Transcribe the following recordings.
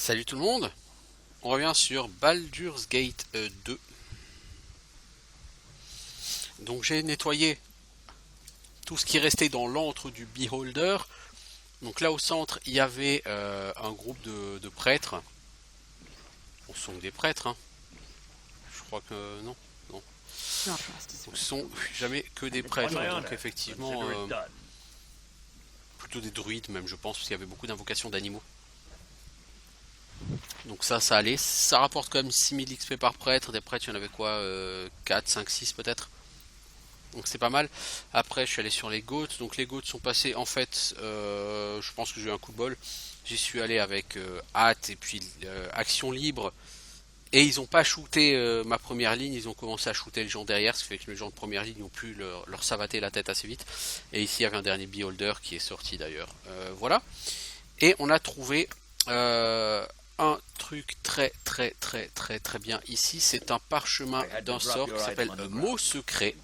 Salut tout le monde, on revient sur Baldur's Gate 2. Donc j'ai nettoyé tout ce qui restait dans l'antre du Beholder. Donc là au centre il y avait un groupe de prêtres. Ce sont des prêtres, hein. Je crois que non. Non. Donc, ce sont jamais que des prêtres, donc effectivement plutôt des druides même, je pense, parce qu'il y avait beaucoup d'invocations d'animaux. Donc ça allait, ça rapporte quand même 6000 XP par prêtre. Des prêtres il y en avait quoi, 4, 5, 6 peut-être. Donc c'est pas mal. Après je suis allé sur les goats. Donc les goats sont passés en fait, je pense que j'ai eu un coup de bol. J'y suis allé avec hâte et puis action libre. Et ils ont pas shooté ma première ligne, ils ont commencé à shooter les gens derrière, ce qui fait que les gens de première ligne ont pu leur savater la tête assez vite. Et ici il y avait un dernier beholder qui est sorti d'ailleurs. Voilà. Et on a trouvé un truc très bien ici. C'est un parchemin d'un sort qui s'appelle Mot Secret,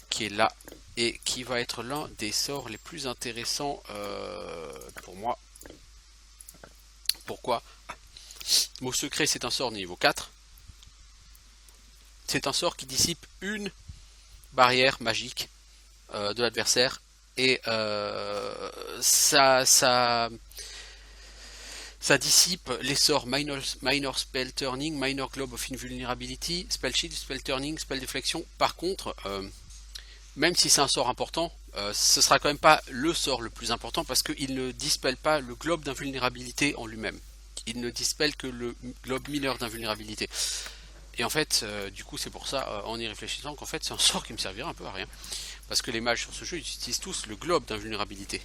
qui est là et qui va être l'un des sorts les plus intéressants pour moi. Pourquoi? Mot Secret, c'est un sort niveau 4. C'est un sort qui dissipe une barrière magique de l'adversaire et ça dissipe les sorts minor Spell Turning, Minor Globe of Invulnerability, Spell Shield, Spell Turning, Spell Deflection. Par contre, même si c'est un sort important, ce sera quand même pas le sort le plus important parce qu'il ne dispelle pas le globe d'invulnérabilité en lui-même. Il ne dispelle que le globe mineur d'invulnérabilité. Et en fait, du coup, c'est pour ça, en y réfléchissant, qu'en fait, c'est un sort qui me servira un peu à rien. Parce que les mages sur ce jeu, ils utilisent tous le globe d'invulnérabilité.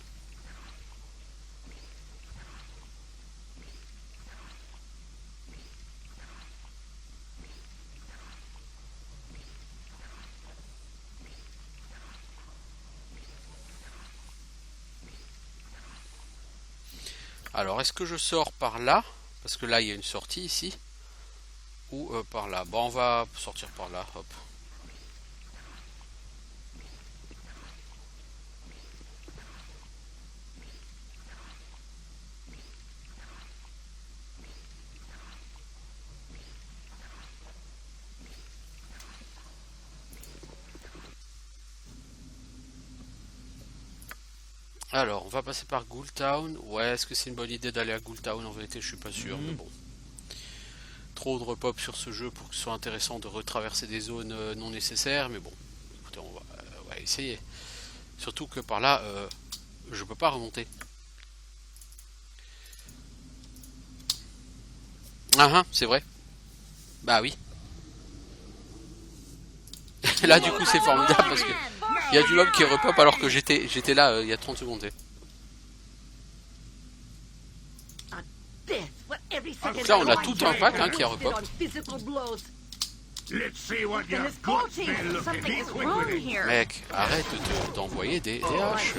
Alors, est-ce que je sors par là? Parce que là, il y a une sortie ici. Ou par là. Bon, on va sortir par là, hop. Alors, on va passer par Ghoultown. Ouais, est-ce que c'est une bonne idée d'aller à Ghoultown? En vérité, je suis pas sûr, mais bon. Trop de repop sur ce jeu pour que ce soit intéressant de retraverser des zones non nécessaires, mais bon, écoutez, on va essayer. Surtout que par là, je peux pas remonter. Ah, c'est vrai. Bah oui. Là, du coup, c'est formidable parce que il y a du mob qui repop alors que j'étais là il y a 30 secondes. Donc là, on a tout un pack hein, qui a repop. Mec, arrête d'envoyer des haches.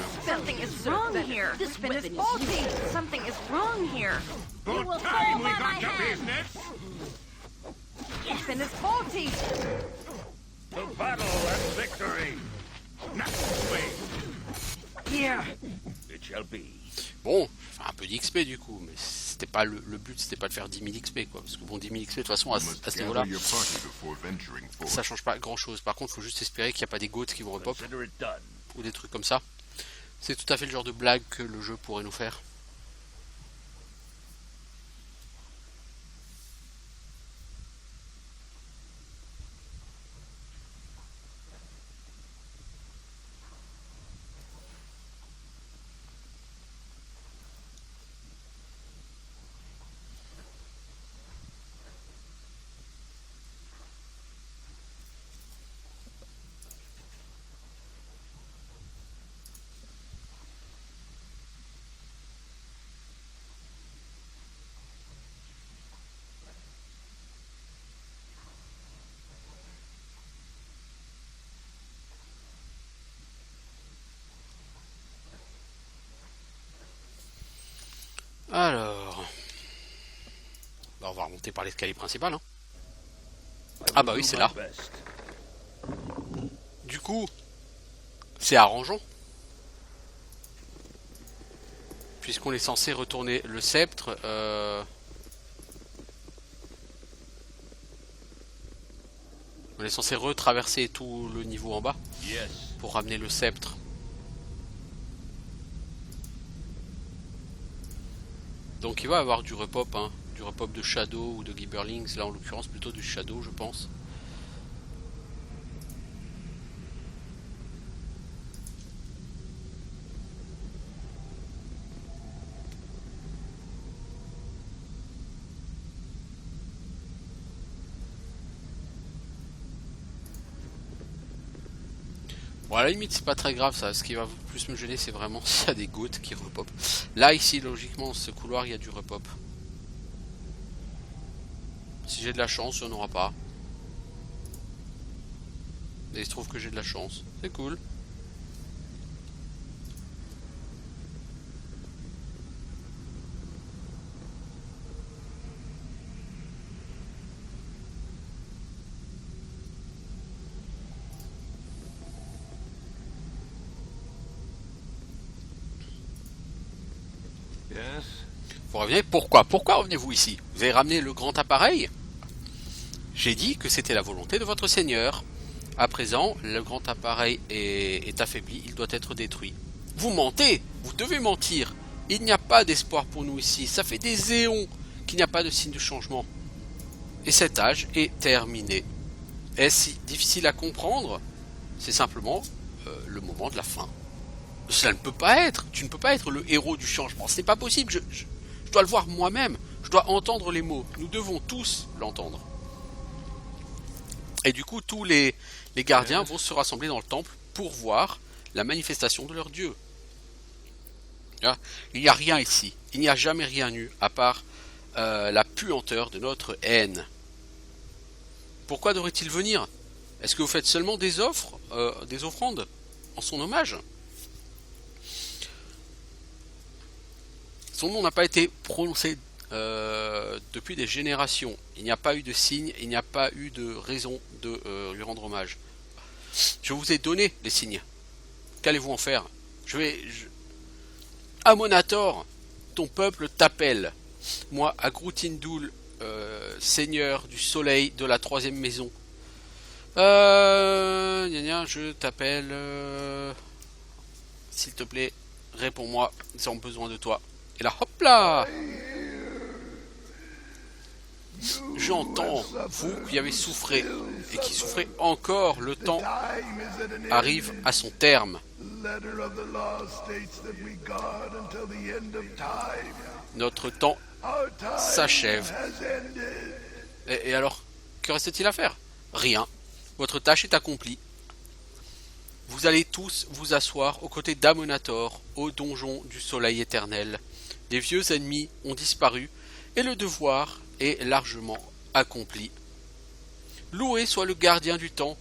Bon, un peu d'XP du coup, mais c'était pas le but, c'était pas de faire 10 000 XP quoi. Parce que bon, 10 000 XP de toute façon à ce niveau-là, ça change pas grand-chose. Par contre, faut juste espérer qu'il n'y a pas des goats qui vont repop ou des trucs comme ça. C'est tout à fait le genre de blague que le jeu pourrait nous faire. Alors, bah, on va remonter par l'escalier principal. Hein. Ah bah oui, c'est là. Du coup, c'est arrangeant. Puisqu'on est censé retourner le sceptre. est censé retraverser tout le niveau en bas pour ramener le sceptre. Donc il va avoir du repop, hein, du repop de Shadow ou de Gibberlings, là en l'occurrence plutôt du Shadow je pense. Bon à la limite c'est pas très grave ça, ce qui va plus me gêner c'est vraiment s'il y a des gouttes qui repop. Là ici logiquement ce couloir il y a du repop. Si j'ai de la chance il n'y en aura pas. Et il se trouve que j'ai de la chance, c'est cool. Vous revenez, pourquoi revenez-vous ici? Vous avez ramené le grand appareil? J'ai dit que c'était la volonté de votre seigneur. À présent, le grand appareil est affaibli, il doit être détruit. Vous mentez, vous devez mentir. Il n'y a pas d'espoir pour nous ici. Ça fait des éons qu'il n'y a pas de signe de changement. Et cet âge est terminé. Est-ce si difficile à comprendre? C'est simplement le moment de la fin. Ça ne peut pas être. Tu ne peux pas être le héros du changement. Ce n'est pas possible. Je dois le voir moi-même. Je dois entendre les mots. Nous devons tous l'entendre. Et du coup, tous les gardiens vont se rassembler dans le temple pour voir la manifestation de leur dieu. Il n'y a rien ici. Il n'y a jamais rien eu à part la puanteur de notre haine. Pourquoi devrait-il venir? Est-ce que vous faites seulement des offres, des offrandes en son hommage? Son nom n'a pas été prononcé depuis des générations. Il n'y a pas eu de signe, il n'y a pas eu de raison de lui rendre hommage. Je vous ai donné les signes. Qu'allez-vous en faire? Amonator, ton peuple t'appelle. Moi, Agrutindoul, seigneur du soleil de la troisième maison. Je t'appelle. S'il te plaît, réponds-moi. Ils ont besoin de toi. Et là, hop là! J'entends, vous qui avez souffré et qui souffrez encore, le temps arrive à son terme. Notre temps s'achève. Et alors, que reste-t-il à faire? Rien. Votre tâche est accomplie. Vous allez tous vous asseoir aux côtés d'Amonator, au donjon du soleil éternel. Les vieux ennemis ont disparu et le devoir est largement accompli. Loué soit le gardien du temps.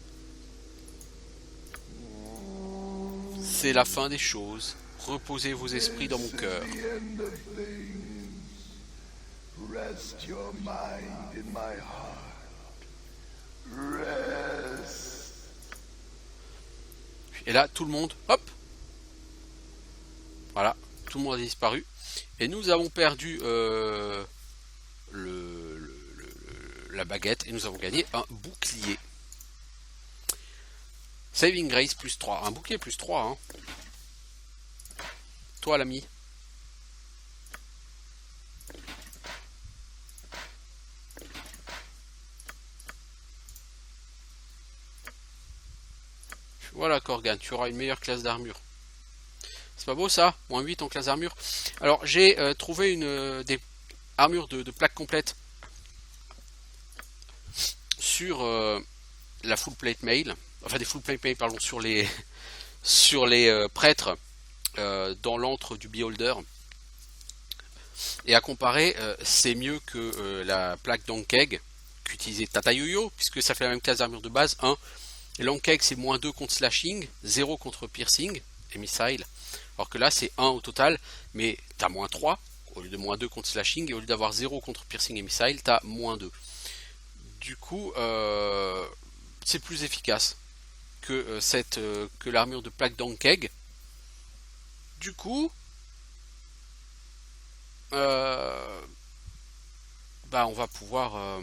C'est la fin des choses. Reposez vos esprits dans mon cœur. Et là, tout le monde, hop, voilà, tout le monde a disparu. Et nous avons perdu la baguette et nous avons gagné un bouclier. Saving Grace plus 3. Un bouclier plus 3. Hein. Toi, l'ami. Voilà, Corgan, tu auras une meilleure classe d'armure. C'est pas beau ça? Moins 8 en classe d'armure. Alors, j'ai trouvé des armures de plaques complètes sur la full plate mail. Enfin, des full plate mail, pardon, sur les prêtres dans l'antre du Beholder. Et à comparer, c'est mieux que la plaque d'Ankeg qu'utilisait Tata Yo-Yo, puisque ça fait la même classe d'armure de base. 1. Et l'Ankeg c'est moins 2 contre slashing, 0 contre piercing et missile. Alors que là c'est 1 au total, mais t'as moins 3 au lieu de moins 2 contre slashing, et au lieu d'avoir 0 contre piercing et missile, t'as moins 2. Du coup, c'est plus efficace que que l'armure de plaque d'Ankeg. Du coup, on va pouvoir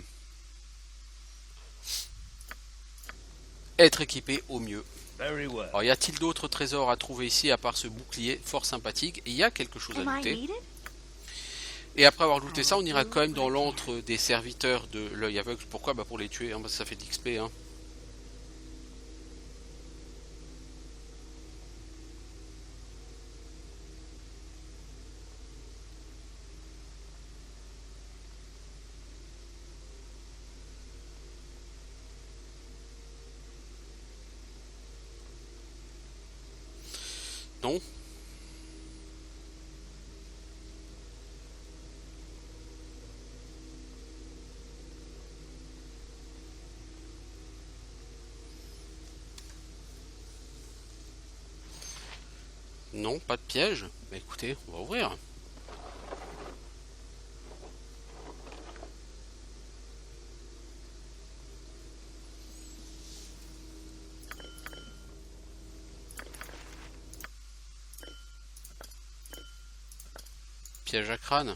être équipé au mieux. Very well. Alors y a-t-il d'autres trésors à trouver ici à part ce bouclier fort sympathique? Et il y a quelque chose à Am I looter. needed? Et après avoir looté ça, on ira quand même dans l'antre des serviteurs de l'œil aveugle. Pourquoi? Bah pour les tuer, hein, parce que ça fait de l'XP. Hein. Non? Non, pas de piège. Bah écoutez, on va ouvrir. Piège à crâne.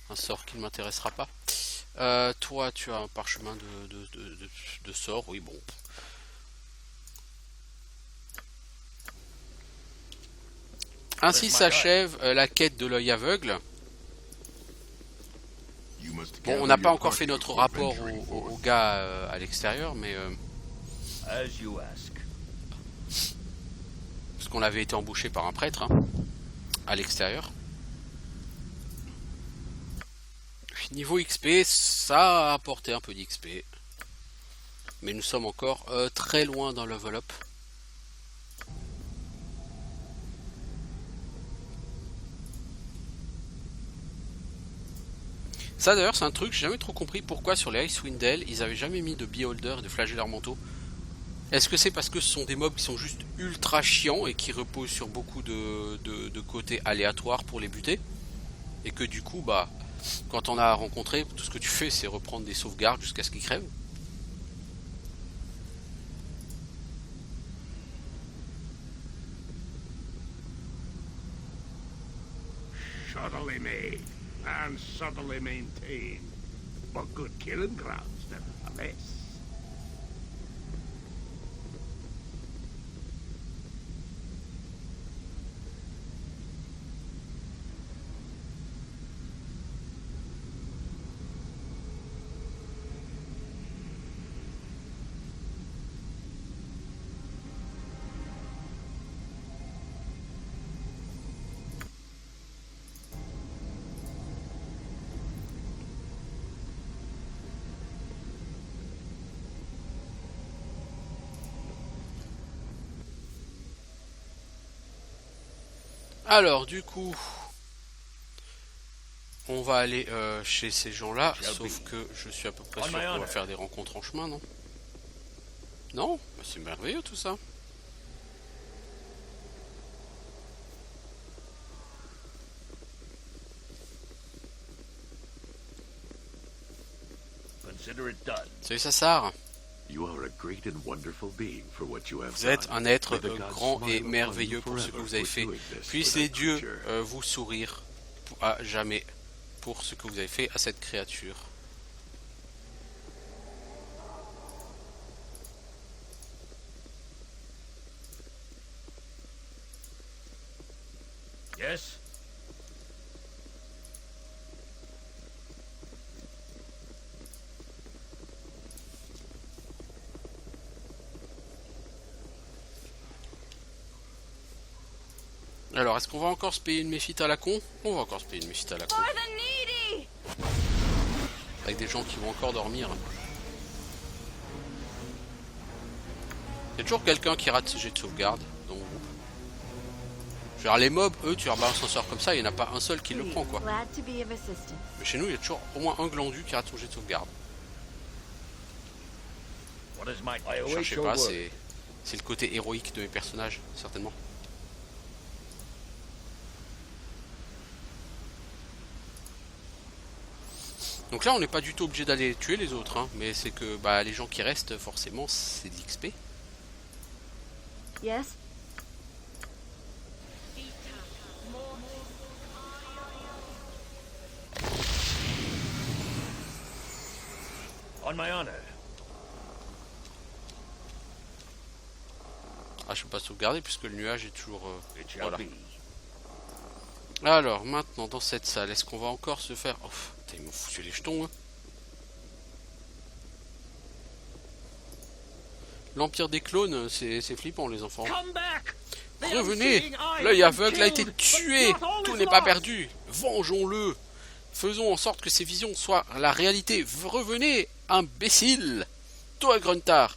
Un sort qui ne m'intéressera pas. Toi, tu as un parchemin de sort. Oui, bon. Ainsi s'achève la quête de l'œil aveugle. Bon, on n'a pas encore fait notre rapport au gars à l'extérieur, mais As you ask. parce qu'on avait été embauché par un prêtre hein, à l'extérieur. Niveau XP, ça a apporté un peu d'XP, mais nous sommes encore très loin d'un level up. Ça d'ailleurs c'est un truc, j'ai jamais trop compris pourquoi sur les Icewind Dale ils avaient jamais mis de beholder et de flagellaires mentaux. Est-ce que c'est parce que ce sont des mobs qui sont juste ultra chiants et qui reposent sur beaucoup de côtés aléatoires pour les buter? Et que du coup, bah, quand on a rencontré, tout ce que tu fais c'est reprendre des sauvegardes jusqu'à ce qu'ils crèvent? Shoddily made and subtly maintained, but good killing grounds nevertheless. Alors du coup, on va aller chez ces gens-là, sauf que je suis à peu près sûr qu'on va faire des rencontres en chemin, non? Non? Bah, c'est merveilleux tout ça. Consider it done. Salut Sassar. You are a great and wonderful being for what you have Vous êtes done. un être May the gods grand et smile upon merveilleux you pour ce que forever vous avez for fait. doing this Puissent for les that dieux creature. vous sourire à jamais pour ce que vous avez fait à cette créature. Yes? Alors, est-ce qu'on va encore se payer une méfite à la con? On va encore se payer une méfite à la con. For the needy! Avec des gens qui vont encore dormir. Il y a toujours quelqu'un qui rate ses jets de sauvegarde dans mon groupe. Je veux dire, les mobs, eux, tu leur balances un sort comme ça, il n'y en a pas un seul qui le prend, quoi. Glad to be of assistance. Mais chez nous, il y a toujours au moins un glandu qui rate son jet de sauvegarde. What is my... I Je await cherchais your pas, word. c'est le côté héroïque de mes personnages, certainement. Donc là, on n'est pas du tout obligé d'aller tuer les autres, hein, mais c'est que bah, les gens qui restent, forcément, c'est de l'XP. Yes? On my honor. Ah, je peux pas sauvegarder puisque le nuage est toujours... It shall voilà. be. Alors, maintenant, dans cette salle, est-ce qu'on va encore se faire... Oh, putain, ils m'ont foutu les jetons, hein. L'Empire des clones, c'est flippant, les enfants. Revenez! L'œil aveugle a été tué! Tout n'est pas perdu! Vengeons-le! Faisons en sorte que ces visions soient la réalité. Revenez, imbécile! Toi, Gruntar,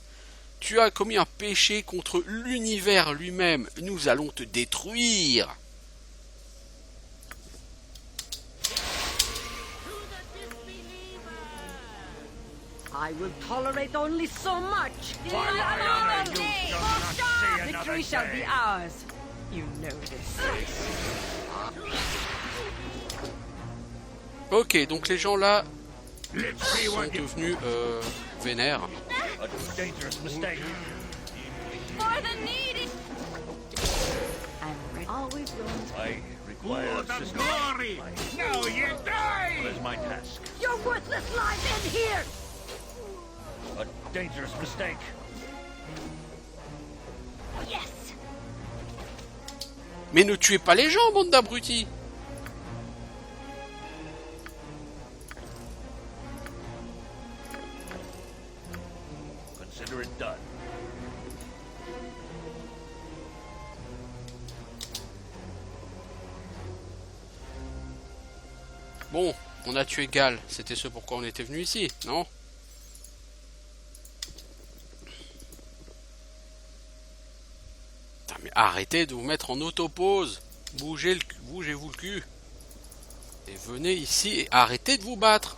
tu as commis un péché contre l'univers lui-même. Nous allons te détruire! I will tolerate only so much. Victory shall be ours. You know this. Ok, donc les gens là Let's see sont what you... devenus vénères. A dangerous mistake. For the needy! I'm ready. Always going. I require For the assistance. glory! Now you What die! is my task? Your worthless lies end here. A dangerous mistake. Yes! Mais ne tuez pas les gens, bande d'abrutis! Consider it done. Bon, on a tué Gal, c'était ce pourquoi on était venu ici, non? Putain, mais arrêtez de vous mettre en autopause. Bougez-vous le cul. Et venez ici et arrêtez de vous battre.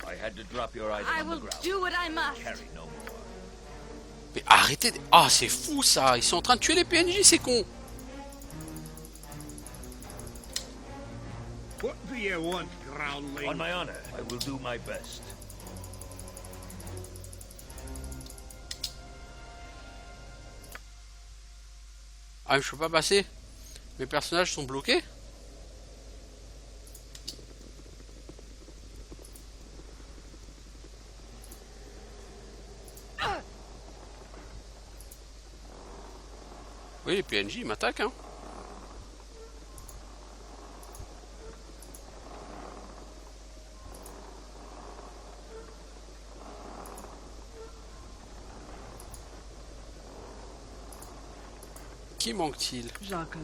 I had to drop your item I on the will ground. do what I must. Carry no more. Mais arrêtez de... Ah, c'est fou ça. Ils sont en train de tuer les PNJ, c'est con. What do you want, groundling? On my honor, I will do my best. Ah, mais je peux pas passer. Mes personnages sont bloqués. Oui, les PNJ ils m'attaquent, hein. Qui manque-t-il? Jacques,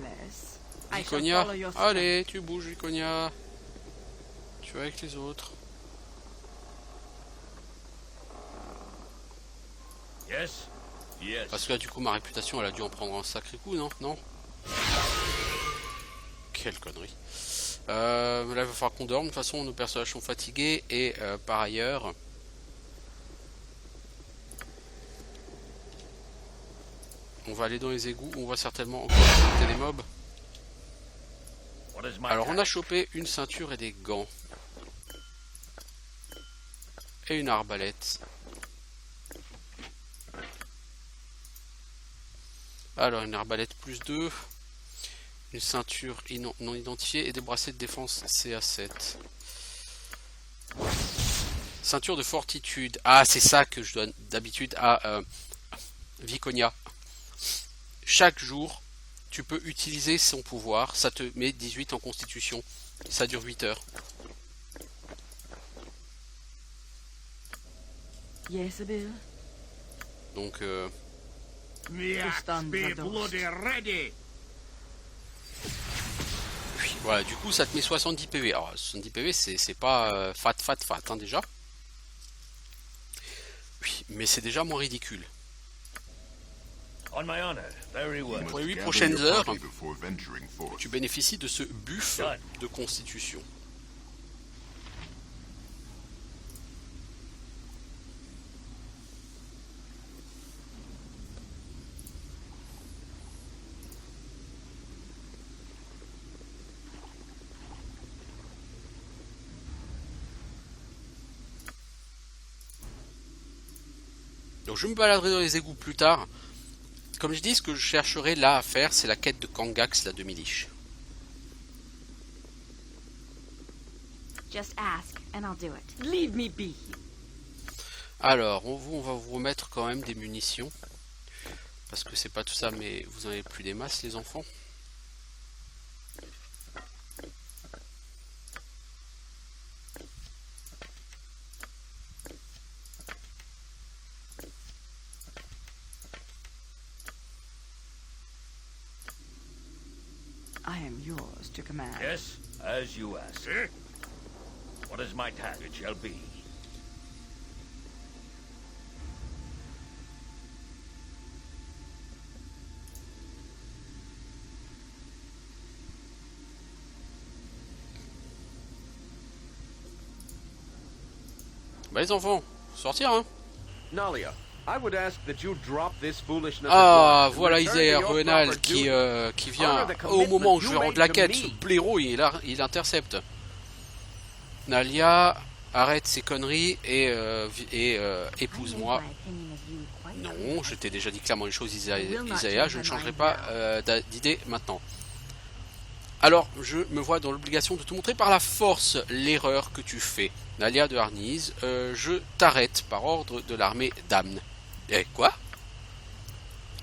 I shall Viconia. follow your Allez, tu bouges, Viconia. Tu vas avec les autres. Yes? Yes. Parce que là, du coup, ma réputation, elle a dû en prendre un sacré coup, non? Non? Quelle connerie. Là, il va falloir qu'on dorme. De toute façon, nos personnages sont fatigués. Et par ailleurs... On va aller dans les égouts. On va certainement encore affronter des mobs. What is my Alors, on a task? chopé une ceinture et des gants. Et une arbalète. Alors, une arbalète plus 2. Une ceinture non identifiée et des bracelets de défense CA7. Ceinture de fortitude. Ah, c'est ça que je donne d'habitude à Viconia. Chaque jour, tu peux utiliser son pouvoir. Ça te met 18 en constitution. Ça dure 8 heures. Yes, Bill. Donc, The axe be bloody ready! oui, voilà, du coup, ça te met 70 PV. Alors, 70 PV, c'est pas fat, hein, déjà. Oui, mais c'est déjà moins ridicule. On my honor, very well. Pour les 8 prochaines heures, tu bénéficies de ce buff de constitution. Donc je me baladerai dans les égouts plus tard. Comme je dis, ce que je chercherai là à faire, c'est la quête de Kangax, la demi-liche. Just ask, and I'll do it. Leave me be. Alors, on va vous remettre quand même des munitions. Parce que c'est pas tout ça, mais vous en avez plus des masses, les enfants. I am yours to command. Yes, as you ask. Eh? What is my task? It shall be. Bah les enfants, faut sortir hein. Nalia, I would ask that you drop this foolishness Ah, at once and voilà return Isaiah to your Renal proper qui, duty. qui vient Honor the au moment où je vais commitment rendre la you quête. made Ce to me. blaireau, il intercepte. Nalia, arrête ces conneries et épouse-moi. Non, je t'ai déjà dit clairement les choses, Isaiah, je ne changerai pas d'idée maintenant. Alors, je me vois dans l'obligation de te montrer par la force l'erreur que tu fais. Nalia de Arnise, je t'arrête par ordre de l'armée d'Amn. Eh, quoi?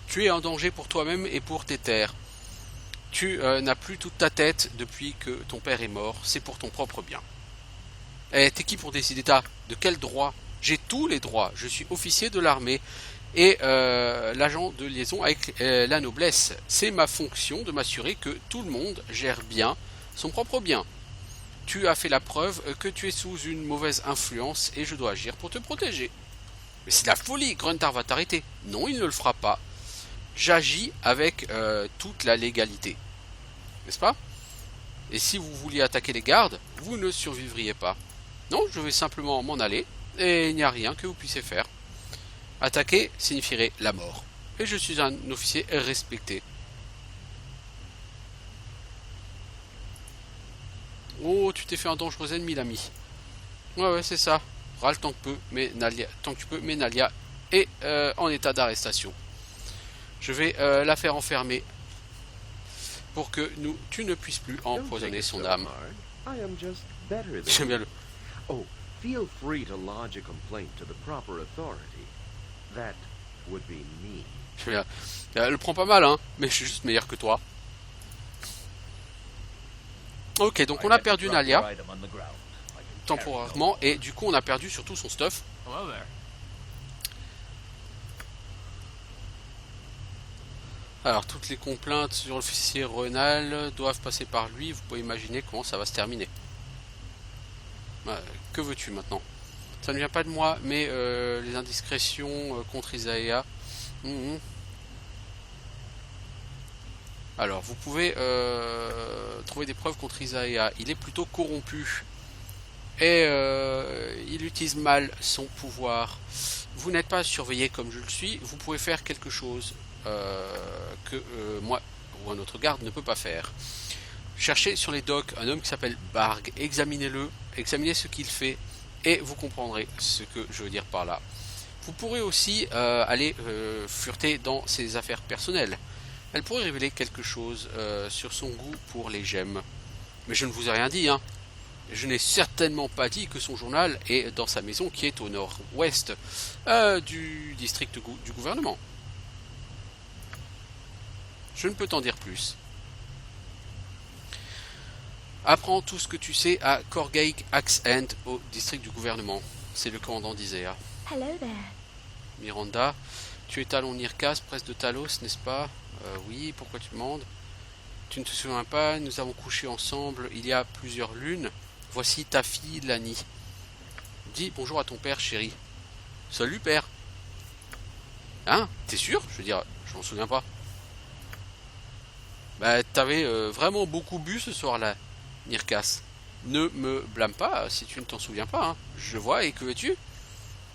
Tu es en danger pour toi-même et pour tes terres. Tu n'as plus toute ta tête depuis que ton père est mort, c'est pour ton propre bien. Eh, t'es qui pour décider ça? De quel droit? J'ai tous les droits, je suis officier de l'armée et l'agent de liaison avec la noblesse. C'est ma fonction de m'assurer que tout le monde gère bien son propre bien. Tu as fait la preuve que tu es sous une mauvaise influence et je dois agir pour te protéger. Mais c'est de la folie, Gruntar va t'arrêter. Non, il ne le fera pas. J'agis avec toute la légalité. N'est-ce pas? Et si vous vouliez attaquer les gardes, vous ne survivriez pas. Non, je vais simplement m'en aller et il n'y a rien que vous puissiez faire. Attaquer signifierait la mort. Et je suis un officier respecté. Oh, tu t'es fait un dangereux ennemi, l'ami. Ouais, c'est ça. Râle tant que tu peux, mais Nalia est en état d'arrestation. Je vais la faire enfermer pour que tu ne puisses plus Don't empoisonner take it son so âme. hard. I am just better than J'aime bien you. le... Oh, feel free to lodge a complaint to the proper authority. That would be me. j'aime bien. Elle le prend pas mal, hein, mais je suis juste meilleur que toi. Ok, donc on a perdu Nalia temporairement et du coup on a perdu surtout son stuff. Hello there. Alors toutes les complaintes sur l'officier Renal doivent passer par lui. Vous pouvez imaginer comment ça va se terminer. Que veux-tu maintenant? Ça ne vient pas de moi, mais les indiscrétions contre Isaiah. Alors vous pouvez trouver des preuves contre Isaiah. Il est plutôt corrompu et il utilise mal son pouvoir. Vous n'êtes pas surveillé comme je le suis. Vous pouvez faire quelque chose que moi ou un autre garde ne peut pas faire. Cherchez sur les docks un homme qui s'appelle Barg, examinez-le, examinez ce qu'il fait et vous comprendrez ce que je veux dire par là. Vous pourrez aussi aller fureter dans ses affaires personnelles. Elle pourrait révéler quelque chose sur son goût pour les gemmes. Mais je ne vous ai rien dit, hein. Je n'ai certainement pas dit que son journal est dans sa maison qui est au nord-ouest du district du gouvernement. Je ne peux t'en dire plus. Apprends tout ce que tu sais à Corgaig Axe-End au district du gouvernement. C'est le commandant d'Isaiah. Hello there. Miranda, tu es Talon Nirkas, presse de Talos, n'est-ce pas? Oui, pourquoi tu demandes? Tu ne te souviens pas, nous avons couché ensemble il y a plusieurs lunes. Voici ta fille, Lani. Dis bonjour à ton père, chérie. Salut, père. Hein? T'es sûr? Je veux dire, je m'en souviens pas. Bah, t'avais vraiment beaucoup bu ce soir-là, Nirkas. Ne me blâme pas si tu ne t'en souviens pas. Hein. Je vois, et que veux-tu?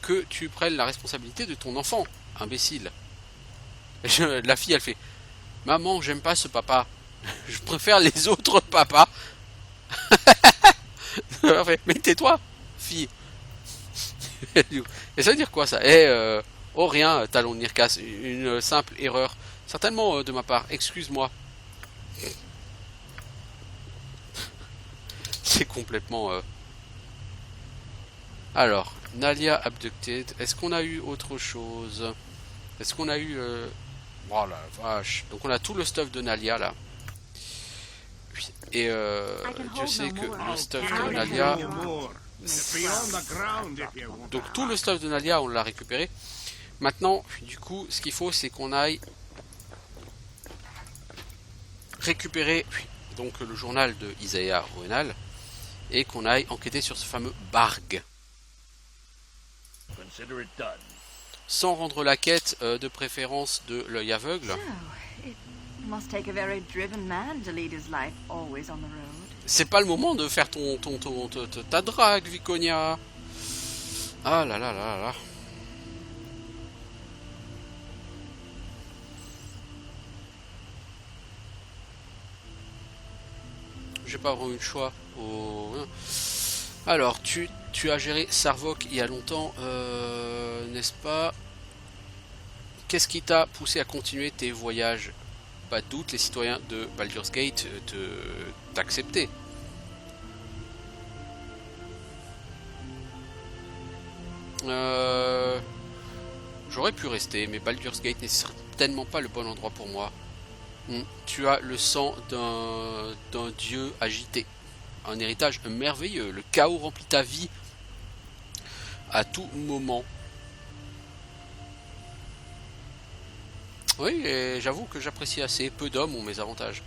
Que tu prennes la responsabilité de ton enfant, imbécile. La fille, elle fait: maman, j'aime pas ce papa. Je préfère les autres papas. Mais tais-toi, fille. Et ça veut dire quoi ça? Oh rien, Talon Nirkas, une simple erreur. Certainement de ma part, excuse-moi. C'est complètement... Alors, Nalia abducted. Est-ce qu'on a eu autre chose? Est-ce qu'on a eu Oh la vache. Donc on a tout le stuff de Nalia là. Et Dieu sait que le stuff de Nalia... More. Beyond the ground if you want. Donc tout le stuff de Nalia, on l'a récupéré. Maintenant, du coup, ce qu'il faut, c'est qu'on aille récupérer donc le journal de Isaiah Ruenal et qu'on aille enquêter sur ce fameux Barg. Consider it done. Sans rendre la quête de préférence de l'œil aveugle. So, it must take a very driven man to lead his life always on the road. C'est pas le moment de faire ta drague, Viconia. Ah là là là là. J'ai pas vraiment eu le choix. Alors, tu as géré Sarvok il y a longtemps, n'est-ce pas? Qu'est-ce qui t'a poussé à continuer tes voyages? Pas de doute, les citoyens de Baldur's Gate t'acceptaient. J'aurais pu rester, mais Baldur's Gate n'est certainement pas le bon endroit pour moi. Tu as le sang d'un dieu agité. Un héritage merveilleux. Le chaos remplit ta vie à tout moment. Oui, et j'avoue que j'apprécie assez. Peu d'hommes ont mes avantages.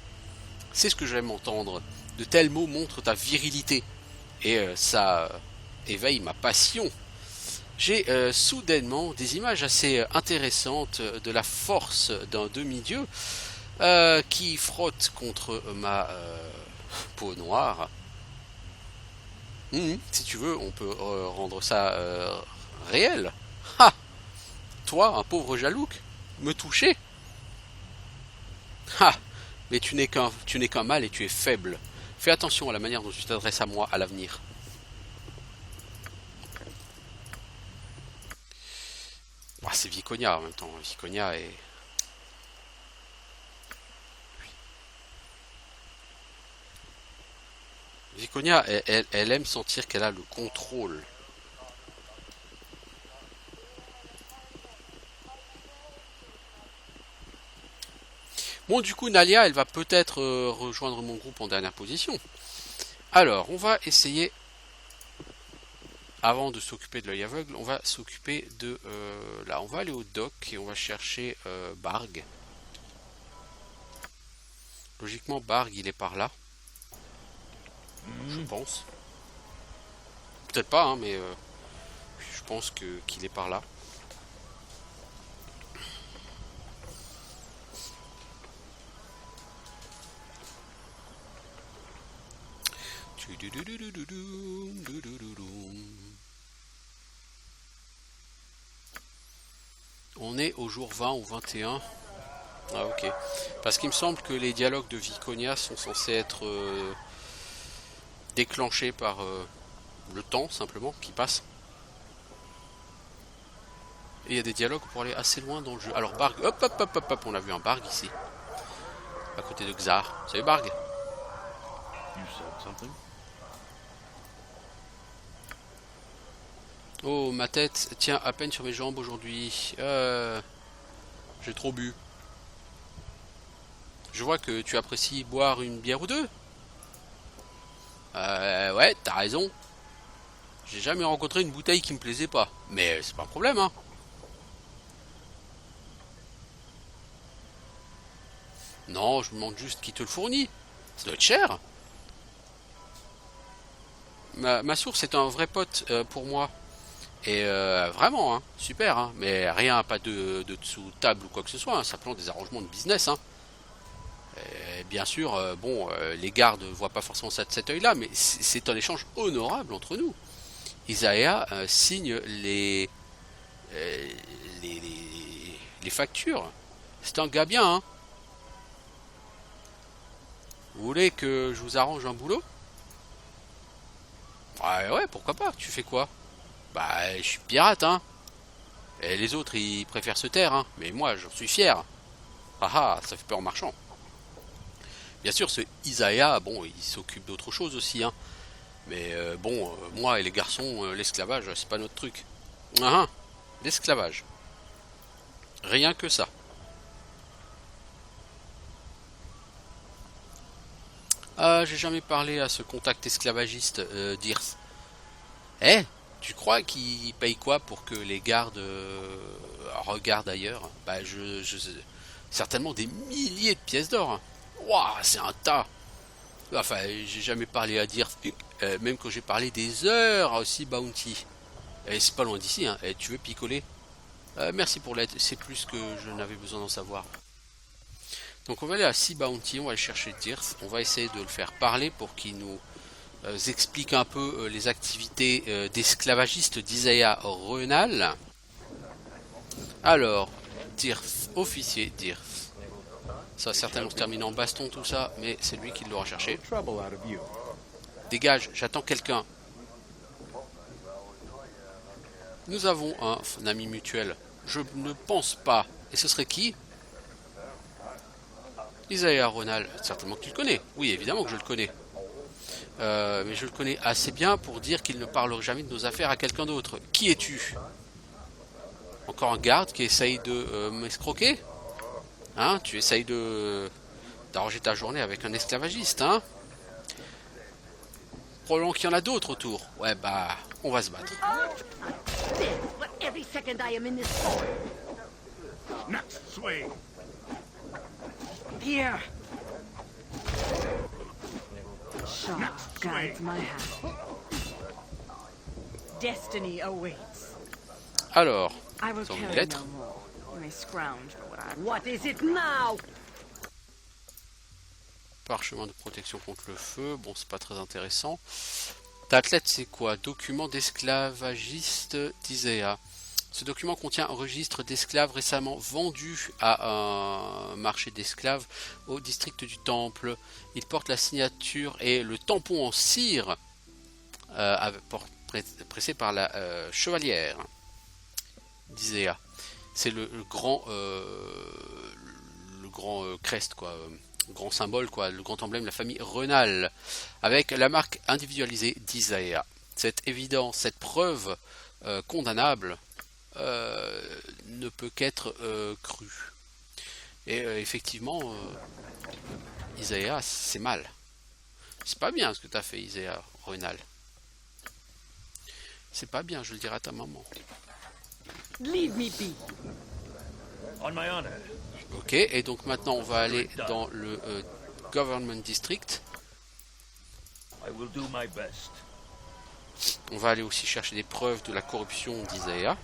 C'est ce que j'aime entendre. De tels mots montrent ta virilité. Et ça éveille ma passion. J'ai soudainement des images assez intéressantes de la force d'un demi-dieu qui frotte contre ma peau noire. Si tu veux, on peut rendre ça réel. Ha! Toi, un pauvre jalouk, me toucher? Ha! Mais tu n'es qu'un mâle et tu es faible. Fais attention à la manière dont tu t'adresses à moi à l'avenir. Ah, c'est Viconia en même temps. Viconia est... Viconia, elle aime sentir qu'elle a le contrôle. Bon, du coup, Nalia, elle va peut-être rejoindre mon groupe en dernière position. Alors, on va essayer, avant de s'occuper de l'œil aveugle, on va s'occuper de... là, on va aller au dock et on va chercher Barg. Logiquement, Barg, il est par là. Je pense. Peut-être pas, hein, mais je pense qu'il est par là. On est au jour 20 ou 21. Ah ok. Parce qu'il me semble que les dialogues de Viconia sont censés être déclenchés par le temps simplement qui passe. Et il y a des dialogues pour aller assez loin dans le jeu. Alors Barg, hop hop hop hop hop, on a vu un Barg ici. À côté de Xar. Salut Barg. You said something? Oh, ma tête tient à peine sur mes jambes aujourd'hui. J'ai trop bu. Je vois que tu apprécies boire une bière ou deux. Ouais, t'as raison. J'ai jamais rencontré une bouteille qui me plaisait pas. Mais c'est pas un problème, hein. Non, je me demande juste qui te le fournit. Ça doit être cher. Ma source est un vrai pote pour moi. Et vraiment, hein, super, hein, mais rien, pas de dessous table ou quoi que ce soit, hein, simplement des arrangements de business. Hein. Et bien sûr, bon, les gardes ne voient pas forcément ça de cet œil-là, mais c'est un échange honorable entre nous. Isaiah signe les factures. C'est un gars bien, hein. Vous voulez que je vous arrange un boulot? Ouais, pourquoi pas, tu fais quoi? Bah, je suis pirate, hein. Et les autres, ils préfèrent se taire, hein. Mais moi, j'en suis fier. Ah, ça fait peur en marchant. Bien sûr, ce Isaiah, bon, il s'occupe d'autre chose aussi, hein. Mais bon, moi et les garçons, l'esclavage, c'est pas notre truc. L'esclavage. Rien que ça. J'ai jamais parlé à ce contact esclavagiste d'Irth. Eh, tu crois qu'il paye quoi pour que les gardes regardent ailleurs? Bah, certainement des milliers de pièces d'or. Waouh, c'est un tas. Enfin, j'ai jamais parlé à Dirth, même quand j'ai parlé des heures à aussi Bounty. Et c'est pas loin d'ici, hein. Tu veux picoler? Merci pour l'aide, c'est plus que je n'avais besoin d'en savoir. Donc on va aller à Sea Bounty, on va aller chercher Dirth, on va essayer de le faire parler pour qu'il nous explique un peu les activités d'esclavagiste d'Isaiah Renal. Alors, Dirth, officier Dirth. Ça va certainement se terminer en baston tout ça, mais c'est lui qui l'aura cherché. Dégage, j'attends quelqu'un. Nous avons un ami mutuel. Je ne pense pas. Et ce serait qui? Isaiah Ronald. Certainement que tu le connais. Oui, évidemment que je le connais. Mais je le connais assez bien pour dire qu'il ne parlera jamais de nos affaires à quelqu'un d'autre. Qui es-tu? Encore un garde qui essaye de m'escroquer? Hein? Tu essayes d'arranger ta journée avec un esclavagiste, hein? Probablement qu'il y en a d'autres autour. Ouais, bah, on va se battre. But every second I am in this hole. Next swing. Here. Shaw guides my hand. Destiny awaits. Alors, I will nous avons une carry lettre. no more. You may scrounge for what I What is it now? Parchemin de protection contre le feu. Bon, c'est pas très intéressant. Ta lettre, c'est quoi? Document d'esclavagiste d'Isaiah. Ce document contient un registre d'esclaves récemment vendus à un marché d'esclaves au district du Temple. Il porte la signature et le tampon en cire pressé par la chevalière d'Isaiah. C'est le grand crest, quoi, grand symbole, quoi, le grand emblème de la famille Renal, avec la marque individualisée d'Isaiah. Cette évidence, cette preuve condamnable ne peut qu'être crue. Et effectivement, Isaiah, c'est mal. C'est pas bien ce que tu as fait, Isaiah Renal. C'est pas bien, je le dirai à ta maman. Leave me be. On my honor. Ok, et donc maintenant on va aller dans le Government District. I will do my best. On va aller aussi chercher des preuves de la corruption d'Isaiah.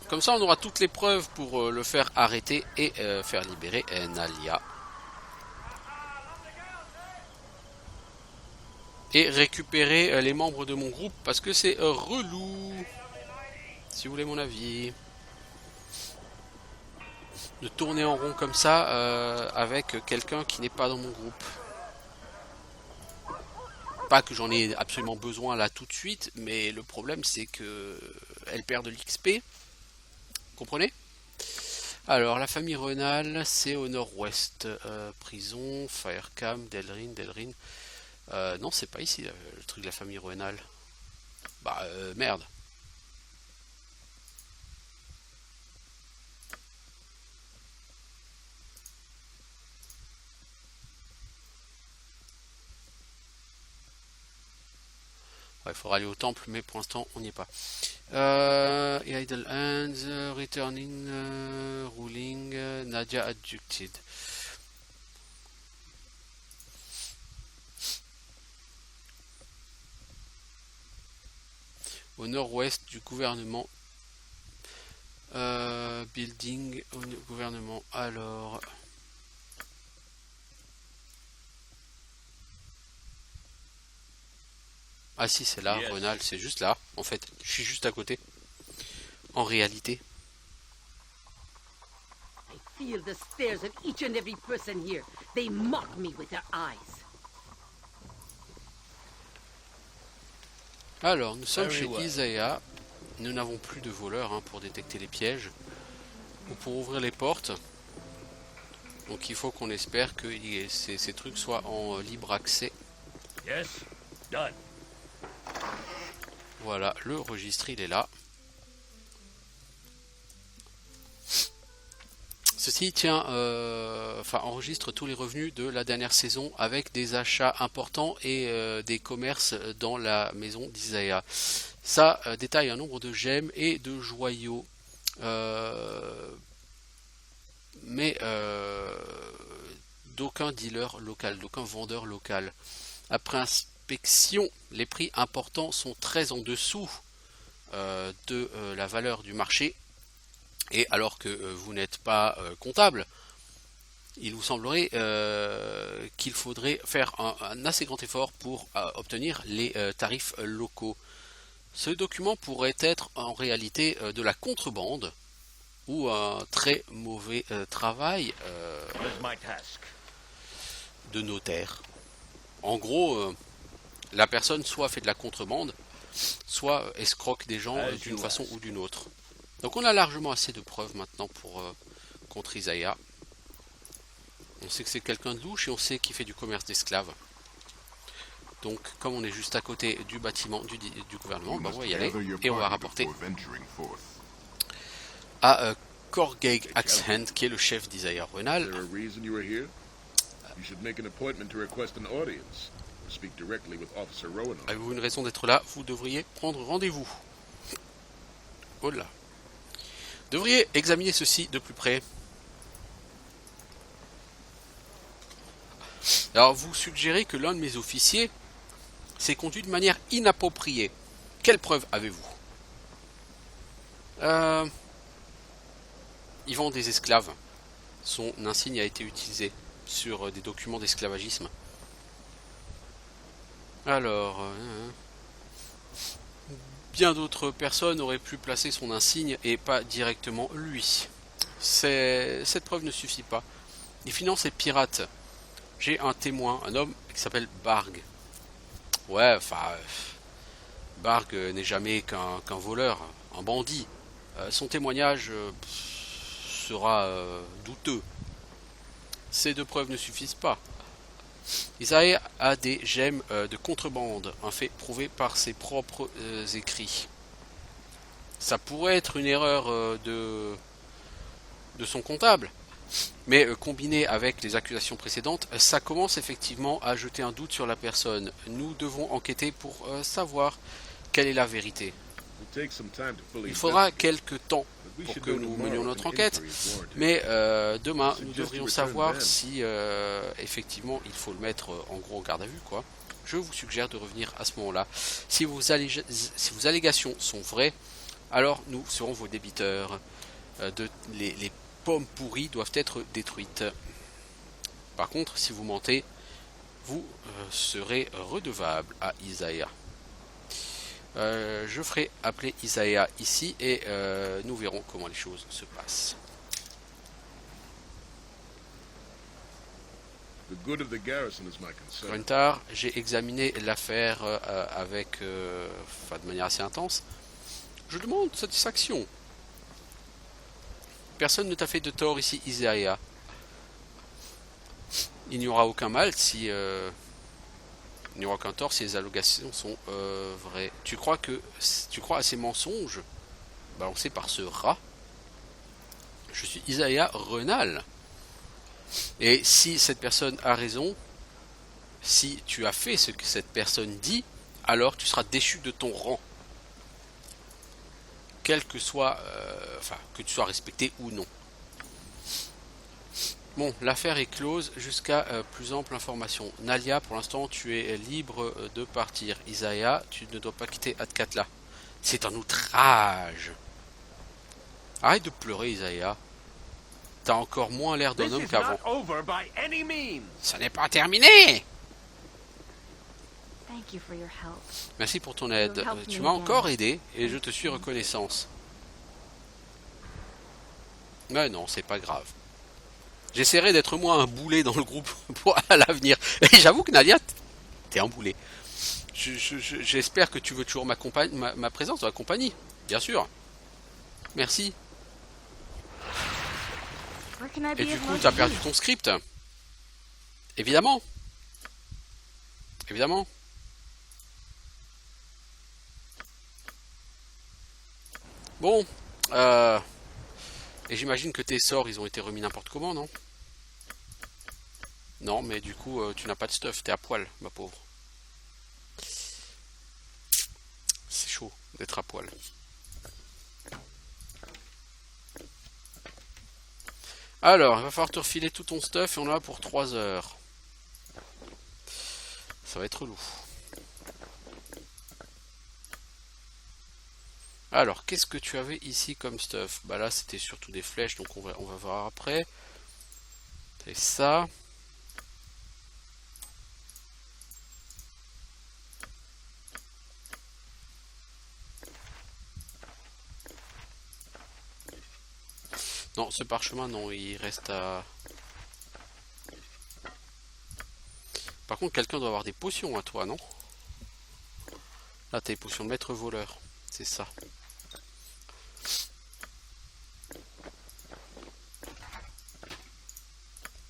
Comme ça on aura toutes les preuves pour le faire arrêter et faire libérer Nalia. Et récupérer les membres de mon groupe parce que c'est relou. Si vous voulez mon avis. De tourner en rond comme ça avec quelqu'un qui n'est pas dans mon groupe. Pas que j'en ai absolument besoin là tout de suite, mais le problème c'est que elle perd de l'XP. Comprenez? Alors la famille Renal, c'est au nord-ouest. Prison, Firecam, Delrin. Non, c'est pas ici le truc de la famille Renal. Bah merde. Il faudra aller au temple, mais pour l'instant, on n'y est pas. Idle Hands, Returning, Ruling, Nadia Adducted. Au nord-ouest du gouvernement. Building, au gouvernement. Alors... Ah si, c'est là, Yes. Renal, c'est juste là, en fait. Je suis juste à côté. En réalité. I feel the stares of each and every person here. They mock me with their eyes. Alors, nous sommes Very chez well. Isaiah. Nous n'avons plus de voleurs pour détecter les pièges. Ou pour ouvrir les portes. Donc il faut qu'on espère que ces trucs soient en libre accès. Yes, done. Voilà, le registre il est là. Ceci enregistre tous les revenus de la dernière saison avec des achats importants et des commerces dans la maison d'Isaiah. Ça détaille un nombre de gemmes et de joyaux. Mais d'aucun dealer local, d'aucun vendeur local. Après inspection, les prix importants sont très en dessous de la valeur du marché. Et alors que vous n'êtes pas comptable, il vous semblerait qu'il faudrait faire un assez grand effort pour obtenir les tarifs locaux. Ce document pourrait être en réalité de la contrebande ou un très mauvais travail de notaire. En gros, la personne soit fait de la contrebande, soit escroque des gens d'une façon ou d'une autre. Donc on a largement assez de preuves maintenant pour contre Isaiah. On sait que c'est quelqu'un de louche et on sait qu'il fait du commerce d'esclaves. Donc comme on est juste à côté du bâtiment du gouvernement, on va y aller et on va rapporter à Corgeg Axehand, qui est le chef d'Isaiah Renal. Avez-vous une raison d'être là? Vous devriez prendre rendez-vous. Oh là. Devriez examiner ceci de plus près. Alors vous suggérez que l'un de mes officiers s'est conduit de manière inappropriée. Quelle preuve avez-vous? Ils vendent des esclaves. Son insigne a été utilisé sur des documents d'esclavagisme. Alors, bien d'autres personnes auraient pu placer son insigne et pas directement lui. Cette preuve ne suffit pas. Il finance les pirates. J'ai un témoin, un homme qui s'appelle Barg. Ouais, Barg n'est jamais qu'un voleur, un bandit. Son témoignage sera douteux. Ces deux preuves ne suffisent pas. Isaiah a des gemmes de contrebande, un fait prouvé par ses propres écrits. Ça pourrait être une erreur de son comptable, mais combiné avec les accusations précédentes, ça commence effectivement à jeter un doute sur la personne. Nous devons enquêter pour savoir quelle est la vérité. Il faudra quelques temps pour que nous menions notre enquête, mais demain nous devrions savoir si effectivement il faut le mettre en gros en garde à vue, quoi. Je vous suggère de revenir à ce moment-là. Si vos allégations sont vraies, alors nous serons vos débiteurs. Les pommes pourries doivent être détruites. Par contre, si vous mentez, vous serez redevable à Isaiah. Je ferai appeler Isaiah ici et nous verrons comment les choses se passent. Gruntar, j'ai examiné l'affaire de manière assez intense. Je demande satisfaction. Personne ne t'a fait de tort ici, Isaiah. Il n'y aura aucun mal si... il n'y aura aucun tort si les allégations sont vraies. Tu crois à ces mensonges balancés par ce rat? Je suis Isaiah Renal. Et si cette personne a raison, si tu as fait ce que cette personne dit, alors tu seras déchu de ton rang. Quel que soit, que tu sois respecté ou non. Bon, l'affaire est close jusqu'à plus ample information. Nalia, pour l'instant, tu es libre de partir. Isaiah, tu ne dois pas quitter Atkatla. C'est un outrage. Arrête de pleurer, Isaiah. T'as encore moins l'air d'un homme qu'avant. Ça n'est pas terminé. Merci pour ton aide. Tu m'as encore aidé et je te suis reconnaissance. Mais non, c'est pas grave. J'essaierai d'être moins un boulet dans le groupe pour à l'avenir. Et j'avoue que Nalia, t'es un boulet. J'espère que tu veux toujours ma présence dans la compagnie. Bien sûr. Merci. Et du coup, t'as perdu ton script. Évidemment. Évidemment. Bon. Et j'imagine que tes sorts, ils ont été remis n'importe comment, non? Non, mais du coup, tu n'as pas de stuff, t'es à poil, ma pauvre. C'est chaud d'être à poil. Alors, il va falloir te refiler tout ton stuff et on en a pour 3 heures. Ça va être lourd. Alors, qu'est-ce que tu avais ici comme stuff? Bah là, c'était surtout des flèches, donc on va voir après. C'est ça. Non, ce parchemin, non, il reste à... Par contre, quelqu'un doit avoir des potions à toi, non? Là, t'as des potions de maître voleur. C'est ça.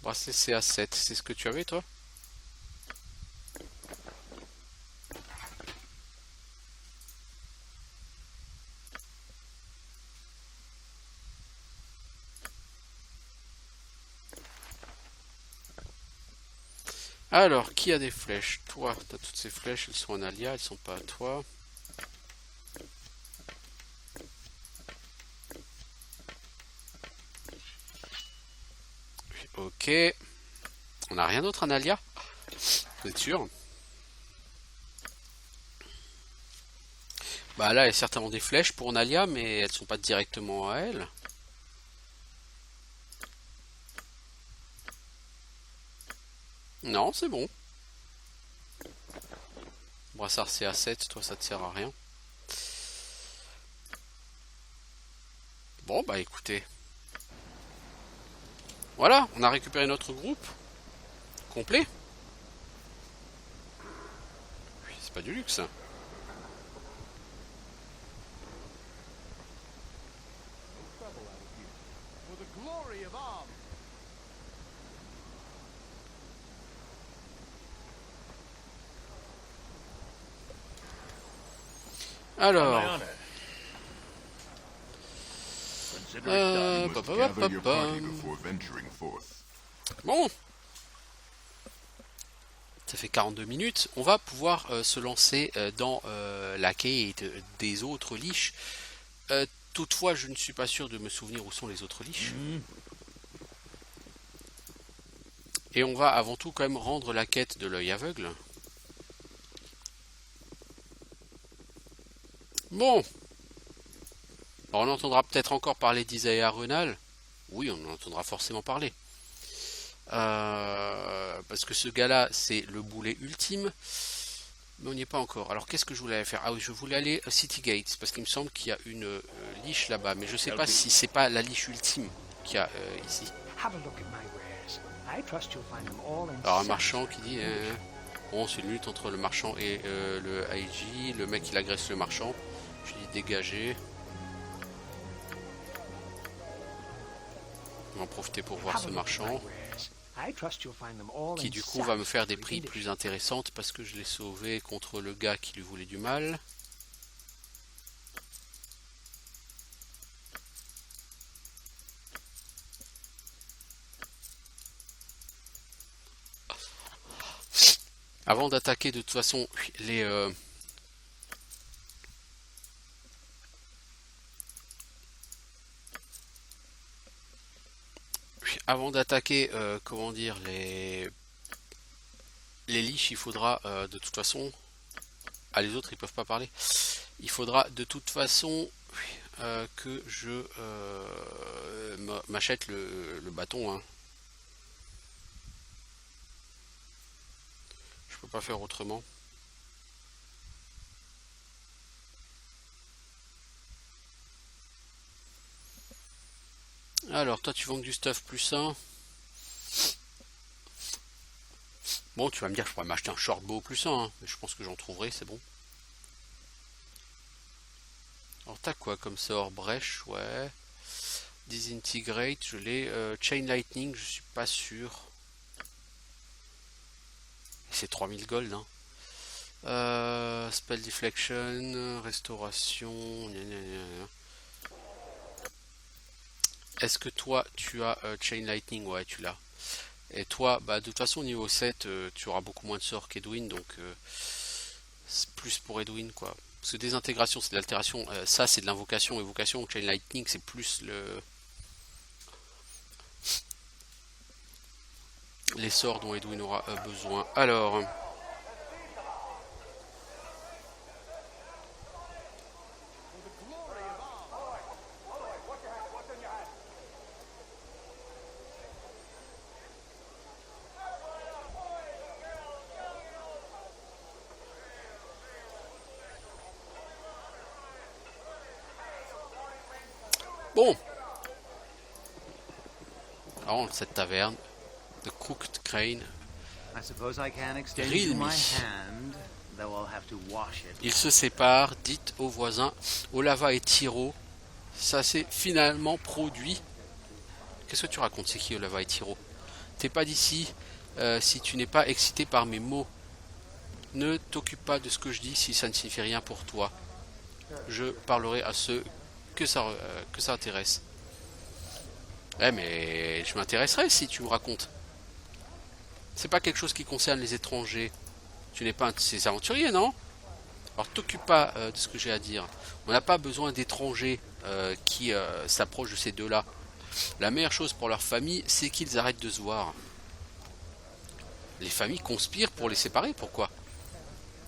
Bracelet CA7, c'est ce que tu avais, toi? Alors, qui a des flèches? Toi, tu as toutes ces flèches, elles sont en alia, elles sont pas à toi. Ok. On n'a rien d'autre en alia? Vous êtes sûr? Bah là, il y a certainement des flèches pour Nalia, mais elles sont pas directement à elle. Non, c'est bon. Brassard CA7, toi ça te sert à rien. Bon bah écoutez. Voilà, on a récupéré notre groupe. Complet. C'est pas du luxe. Alors, bon, ça fait 42 minutes. On va pouvoir se lancer dans la quête des autres liches. Toutefois, je ne suis pas sûr de me souvenir où sont les autres liches. Et on va avant tout quand même rendre la quête de l'œil aveugle. Bon. Alors on entendra peut-être encore parler d'Isaiah Renal. Oui, on en entendra forcément parler. Parce que ce gars-là, c'est le boulet ultime. Mais on n'y est pas encore. Alors qu'est-ce que je voulais faire? Ah oui, je voulais aller à City Gates. Parce qu'il me semble qu'il y a une liche là-bas. Mais je sais pas si c'est pas la liche ultime qu'il y a ici. Alors un marchand qui dit... bon, c'est une lutte entre le marchand et le IG. Le mec, il agresse le marchand. Je dis dégager. On va en profiter pour voir ce marchand. Qui du coup va me faire des prix plus intéressantes parce que je l'ai sauvé contre le gars qui lui voulait du mal. Avant d'attaquer de toute façon les... Avant d'attaquer, comment dire, les liches, il faudra de toute façon... Ah, les autres, ils peuvent pas parler. Il faudra de toute façon que je m'achète le bâton. Hein. Je peux pas faire autrement. Alors, toi, tu vends du stuff plus 1. Bon, tu vas me dire, je pourrais m'acheter un shortbow plus 1, hein, mais je pense que j'en trouverai, c'est bon. Alors, t'as quoi comme sort? Brèche, ouais. Disintegrate, je l'ai. Chain Lightning, je suis pas sûr. C'est 3000 gold, hein. Spell Deflection, Restauration, gna gna gna. Est-ce que toi, tu as Chain Lightning? Ouais, tu l'as. Et toi, bah, de toute façon, niveau 7, tu auras beaucoup moins de sorts qu'Edwin, donc c'est plus pour Edwin, quoi. Parce que désintégration, c'est de l'altération. Ça, c'est de l'invocation. Évocation, Chain Lightning, c'est plus les sorts dont Edwin aura besoin. Alors... Bon. Alors, cette taverne de Crooked Crane. I suppose I can extend Realme. you my hand, though I'll have to wash it. Ils se séparent, dites aux voisins. Olava et Tiro, ça s'est finalement produit. Qu'est-ce que tu racontes? C'est qui Olava et Tiro? T'es pas d'ici si tu n'es pas excité par mes mots. Ne t'occupe pas de ce que je dis si ça ne signifie rien pour toi. Je parlerai à ceux que ça intéresse. Eh mais je m'intéresserais si tu me racontes. C'est pas quelque chose qui concerne les étrangers. Tu n'es pas un de ces aventuriers, non? Alors t'occupe pas de ce que j'ai à dire. On n'a pas besoin d'étrangers qui s'approchent de ces deux-là. La meilleure chose pour leur famille, c'est qu'ils arrêtent de se voir. Les familles conspirent pour les séparer, pourquoi?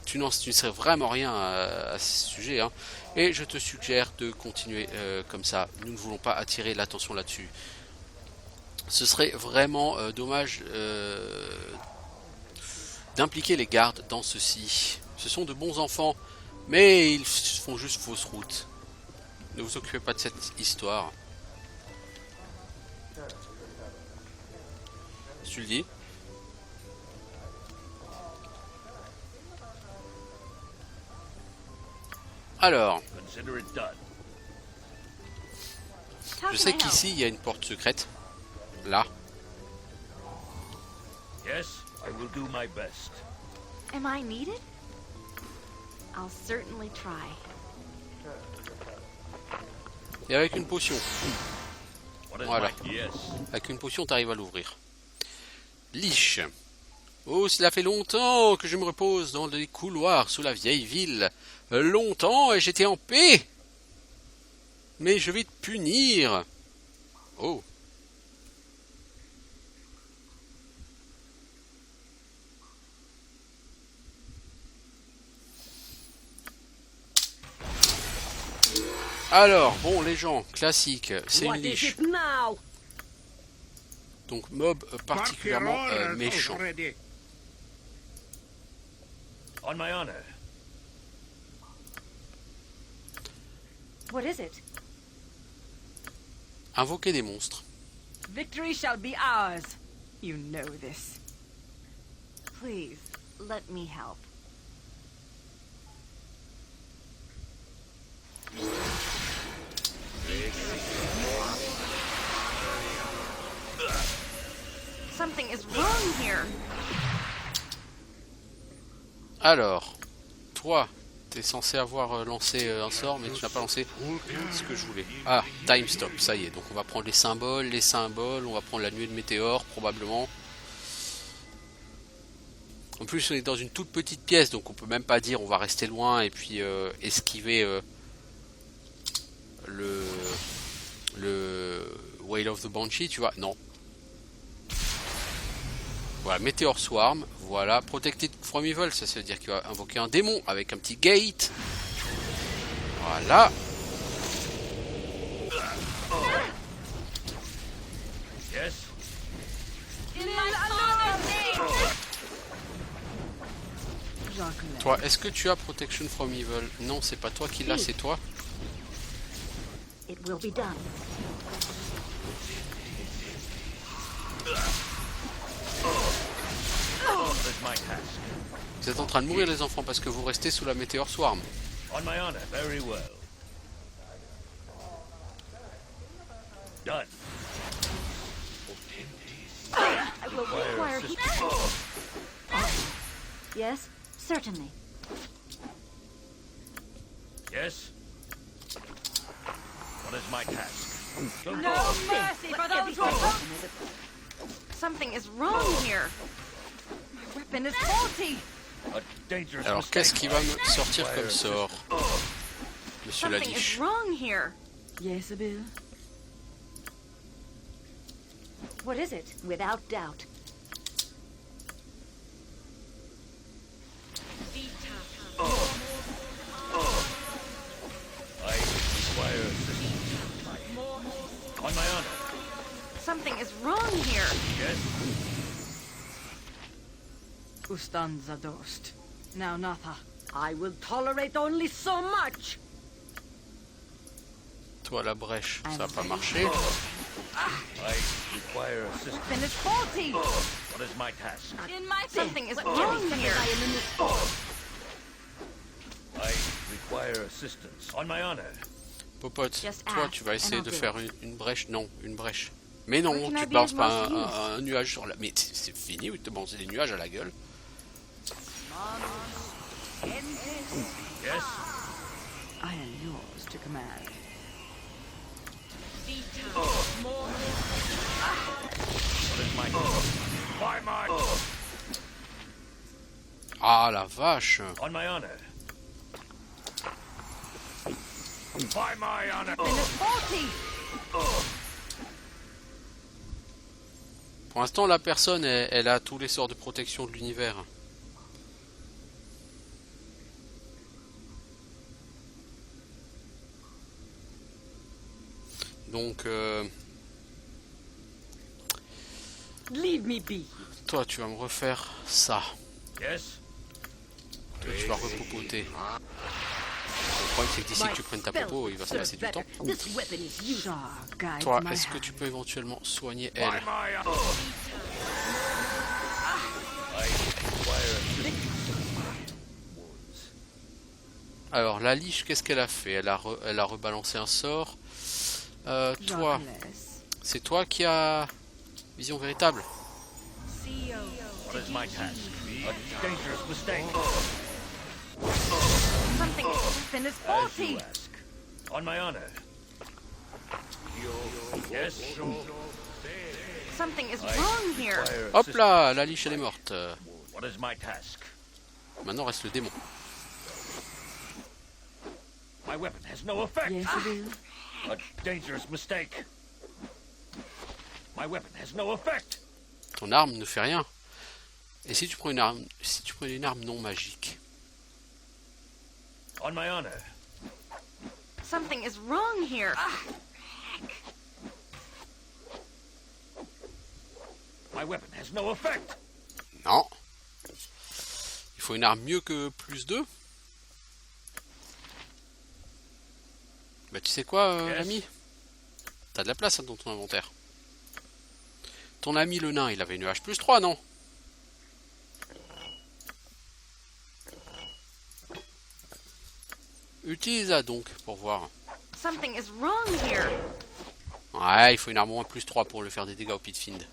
Tu ne sais vraiment rien à ce sujet, hein. Et je te suggère de continuer comme ça. Nous ne voulons pas attirer l'attention là-dessus. Ce serait vraiment dommage d'impliquer les gardes dans ceci. Ce sont de bons enfants, mais ils font juste fausse route. Ne vous occupez pas de cette histoire. Tu le dis? Alors, Consider it done. How je can sais I help? qu'ici il y a une porte secrète. Là. Yes, I will do my best. Am I needed? I'll certainly try. Et avec une potion. What is Voilà. my... Yes. Avec une potion, tu arrives à l'ouvrir. Liche. Oh, cela fait longtemps que je me repose dans les couloirs sous la vieille ville. Longtemps et j'étais en paix. Mais je vais te punir. Oh. Alors, bon, les gens, classique, c'est une What is liche. it now? Donc, mob particulièrement Mark your orders méchant. already. On my honor. What is it? Invoquer des monstres. Victory shall be ours. You know this. Please, let me help. Something is wrong here. Alors, toi, t'es censé avoir lancé un sort, mais tu n'as pas lancé ce que je voulais. Ah, time stop, ça y est. Donc on va prendre les symboles, on va prendre la nuée de météores, probablement. En plus, on est dans une toute petite pièce, donc on peut même pas dire on va rester loin et puis esquiver le Wail of the Banshee, tu vois. Non. Voilà, Meteor Swarm, voilà, Protected from Evil, ça veut dire qu'il va invoquer un démon avec un petit gate. Voilà. Yes. Toi, est-ce que tu as Protection from Evil? Non, c'est pas toi qui l'as, c'est toi. It will be done. What is my task? Vous êtes en train de mourir les enfants parce que vous restez sous la Meteor Swarm. On my honor. Very well. Done. I will require heat. Yes, certainly. Yes. What is my task? No mercy for those who Something is wrong here. My weapon is faulty. A dangerous Alors, qu'est-ce mistake. qui va me sortir comme sort, Monsieur Something is Laliche? wrong here. Yes, Abil. What is it? Without doubt. I require assistance. On my honor. Something is wrong here. Yes. Ustan Zadost. Now, Natha. I will tolerate only so much. Toi, la brèche, ça va pas marcher. I require assistance. Weapon is faulty. What is my task? In my Something is wrong here. I require assistance. On my honor. Popote, Just toi, ask tu vas essayer and de I'll do faire une brèche. Non, une brèche. Mais non, Where can I tu be balances of pas most un nuage sur la... Mais c'est fini, ou te balances des nuages à la gueule. Yes. I am yours to command. What is my task? By my... Ah, la vache! On my honor. By my honor. Weapon is faulty. Pour l'instant, la personne, elle a tous les sorts de protection de l'univers. Donc, Leave me be. toi, tu vas me refaire ça. Yes. Toi, tu vas repopoter. Le problème, c'est que d'ici que tu prennes ta popo, il va se passer du temps. This weapon is used. Shah guides Toi, my est-ce que hand. tu peux éventuellement soigner By elle? my honor. I require assistance. Alors, la liche, qu'est-ce qu'elle a fait? Elle a rebalancé un sort. Toi, Jacques, c'est toi qui as vision véritable? What is my task? A dangerous mistake. Something weapon is As faulty. you ask. On my honor. Yes. Something is I wrong here. require Hop assistance. là, la liche, elle est morte. What is my task? Maintenant, reste le démon. My weapon has no effect. Yes, Abil. A dangerous mistake. My weapon has no effect. Ton arme ne fait rien. Et si tu prends une arme, non magique? On my honor. Something is wrong here. My weapon has no effect. Non. Il faut une arme mieux que plus 2. Bah tu sais quoi, Yes. l'ami? T'as de la place hein, dans ton inventaire. Ton ami le nain, il avait une H plus 3, non? Utilise-la donc pour voir. Something is wrong here. Ouais, il faut une arme moins plus 3 pour le faire des dégâts au Pitfind.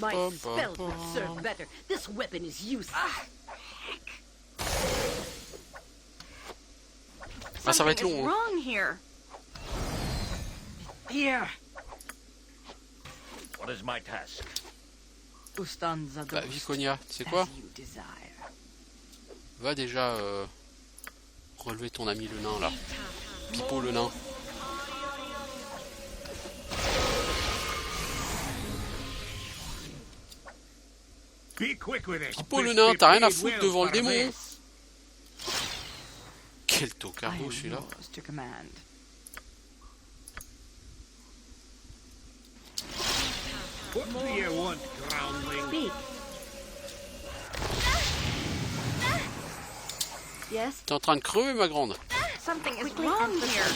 My spells would serve better. This weapon is useless. Ah, ça va être Something is long. Hein. wrong here. Here. What is my task? Ustan Bah, Zadost. Viconia, tu sais As quoi? you desire. Va déjà relever ton ami le nain là. Pipo le nain. Be quick with it. Pipo le This nain, be t'as rien à paid foutre well devant le for démon. this. Quel I tocardo am celui-là. yours to command. What do you want, groundling? Speak. Yes? T'es en train de crever ma grande. Something is wrong here.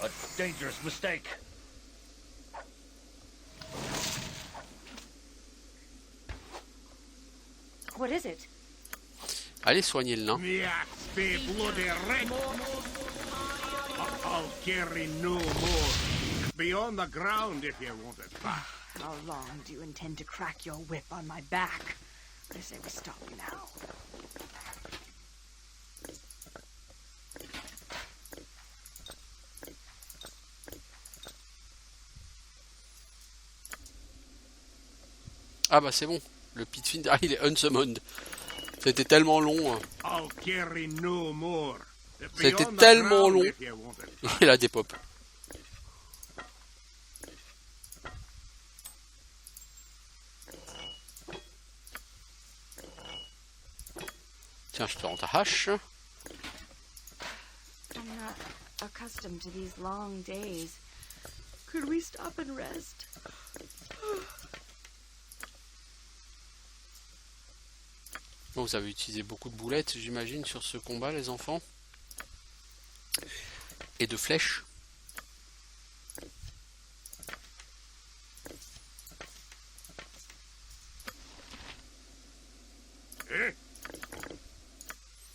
A dangerous mistake. What is it? Allez soigner le nain. The axe be bloody red. I'll carry no more. Be on the ground if you want it back. How long do you intend to crack your whip on my back? I say we stop now. Ah bah c'est bon, le Pitfin, ah il est unsummoned. C'était tellement long. Hein. I'll carry no more. Be C'était on the tellement ground long. if you want it back. Il a des pop. Tiens, je te rends ta hache. I'm not accustomed to these long days. Could we stop and rest? Bon, vous avez utilisé beaucoup de boulettes, j'imagine, sur ce combat, les enfants. Et de flèches.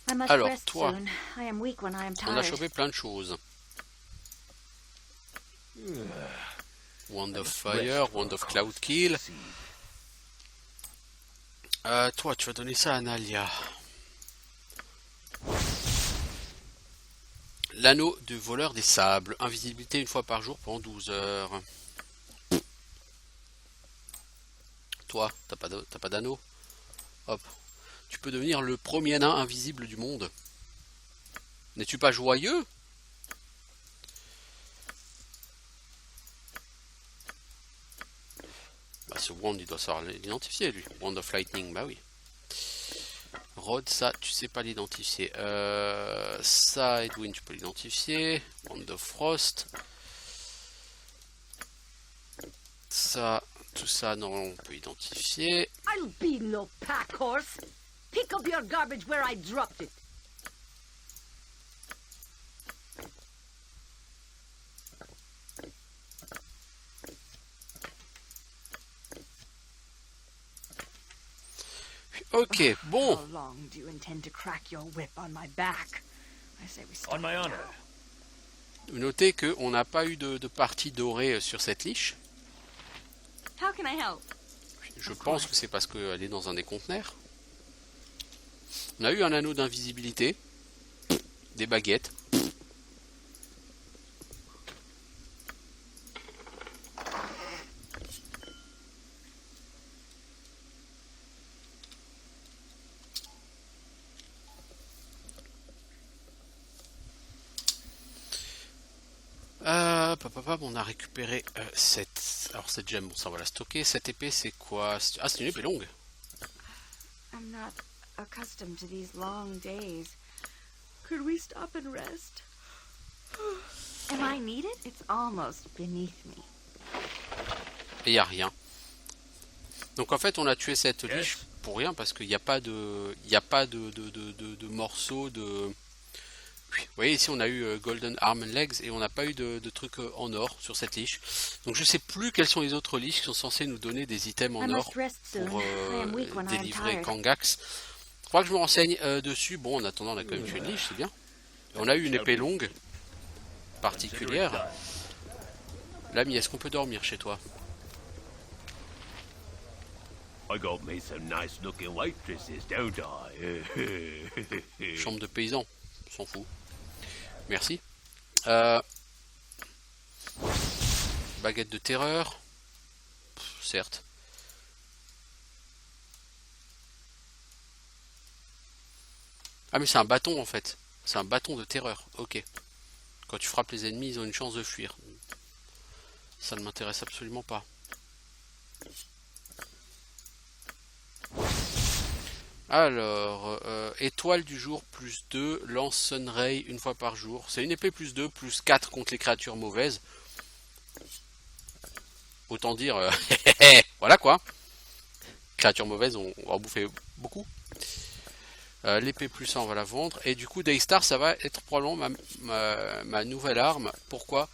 I must Alors, rest toi, soon. I am weak when I am on a tired. chopé plein de choses. Wand of Fire, Wand of Cloud Kill. Toi, tu vas donner ça à Nalia. L'anneau de voleur des sables. Invisibilité une fois par jour pendant 12 heures. Toi, t'as pas d'anneau. Hop. Tu peux devenir le premier nain invisible du monde. N'es-tu pas joyeux? Bah, ce wand, il doit savoir l'identifier, lui. Wand of Lightning, bah oui. Rod, ça, tu sais pas l'identifier. Ça, Edwin, tu peux l'identifier. Wand of Frost. Ça, tout ça, non, on peut identifier. I'll be no pack horse. Pick up your garbage where I dropped it. Ok, bon. How long do you intend to crack your whip on my back? I say we stop On my honor. Notez qu'on n'a pas eu de partie dorée sur cette liche. How can I help? Je pense que c'est parce qu'elle est dans un des conteneurs. On a eu un anneau d'invisibilité. Des baguettes. On a récupéré cette gemme, bon ça on va la stocker. Cette épée c'est quoi? Ah, c'est une épée longue. I'm not accustomed to these long days. Could we stop and rest? Am I needed? It's almost beneath me. Et il n'y a rien. Donc en fait on a tué cette liche pour rien parce qu'il n'y a pas de morceaux de... Vous voyez ici on a eu Golden Arm and Legs et on n'a pas eu de trucs en or sur cette liche. Donc je sais plus quelles sont les autres liches qui sont censées nous donner des items en or pour délivrer Kangax. Il faudra que je me renseigne dessus. Bon, en attendant on a quand même tué une liche, c'est bien. Et on a eu une épée longue particulière. L'ami, est-ce qu'on peut dormir chez toi? I got me some nice looking waitresses, don't I? Chambre de paysan, on s'en fout. Merci. Baguette de terreur. Certes. Ah mais c'est un bâton en fait. C'est un bâton de terreur. Ok. Quand tu frappes les ennemis, ils ont une chance de fuir. Ça ne m'intéresse absolument pas. Alors, étoile du jour plus 2, lance Sunray une fois par jour. C'est une épée plus 2, plus 4 contre les créatures mauvaises. Autant dire, voilà quoi. Créatures mauvaises, on va en bouffer beaucoup. L'épée plus 1, on va la vendre. Et du coup, Daystar, ça va être probablement ma nouvelle arme. Pourquoi?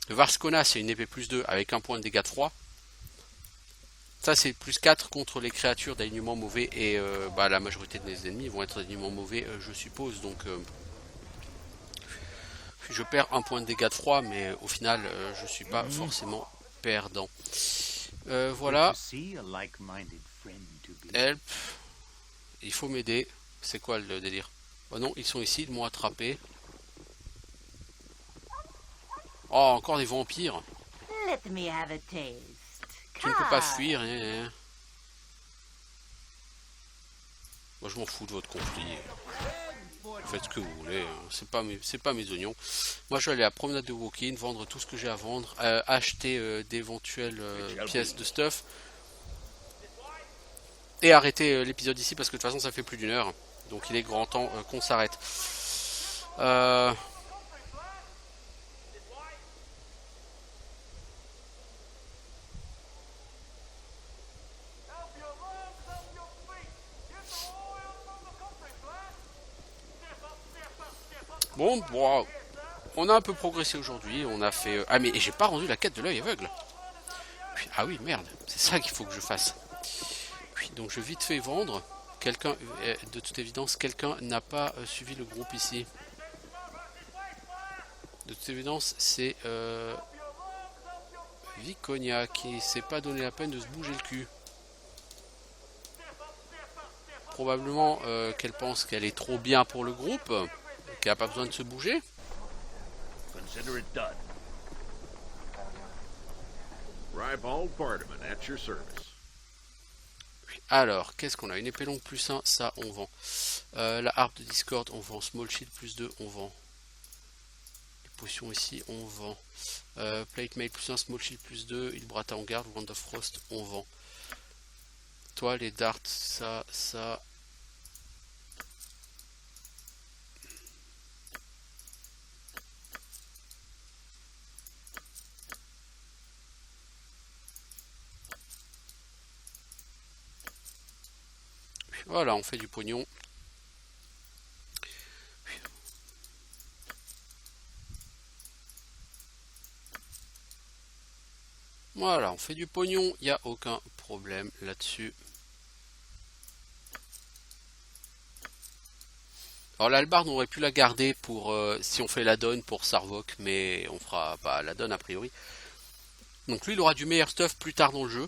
Le Varskona, c'est une épée plus 2 avec un point de dégâts de froid. Ça c'est plus 4 contre les créatures d'alignement mauvais et la majorité de mes ennemis vont être d'alignement mauvais je suppose, donc je perds un point de dégâts de froid mais au final je suis pas forcément perdant. Voilà. Help. Il faut m'aider. C'est quoi le délire? Oh non, ils sont ici, ils m'ont attrapé. Oh, encore des vampires. Let me have a taste. Tu ne peux pas fuir. Moi, je m'en fous de votre conflit. Faites ce que vous voulez. C'est pas mes oignons. Moi, je vais aller à la promenade de walk-in, vendre tout ce que j'ai à vendre, acheter d'éventuelles pièces de stuff. Et arrêter l'épisode ici parce que de toute façon, ça fait plus d'1 heure. Donc, il est grand temps qu'on s'arrête. Bon, on a un peu progressé aujourd'hui. On a fait... Ah, mais j'ai pas rendu la quête de l'œil aveugle. Ah oui, merde. C'est ça qu'il faut que je fasse. Puis, donc, je vais vite fait vendre. Quelqu'un, de toute évidence, quelqu'un n'a pas suivi le groupe ici. De toute évidence, c'est Viconia qui s'est pas donné la peine de se bouger le cul. Probablement qu'elle pense qu'elle est trop bien pour le groupe, qu'elle n'a pas besoin de se bouger. Consider it done. Ribald Bardaman, at your service. Alors, qu'est-ce qu'on a? Une épée longue plus 1, ça on vend. La harpe de Discord, on vend. Small shield plus 2, on vend. Les potions ici, on vend. Plate mail plus 1, small shield plus 2, il brata en garde, Wand of Frost, on vend. Toi, les darts, ça. Voilà, on fait du pognon. Voilà, on fait du pognon, il n'y a aucun problème là-dessus. Alors l'albarde, on aurait pu la garder pour si on fait la donne pour Sarvok, mais on fera pas la donne a priori. Donc lui, il aura du meilleur stuff plus tard dans le jeu.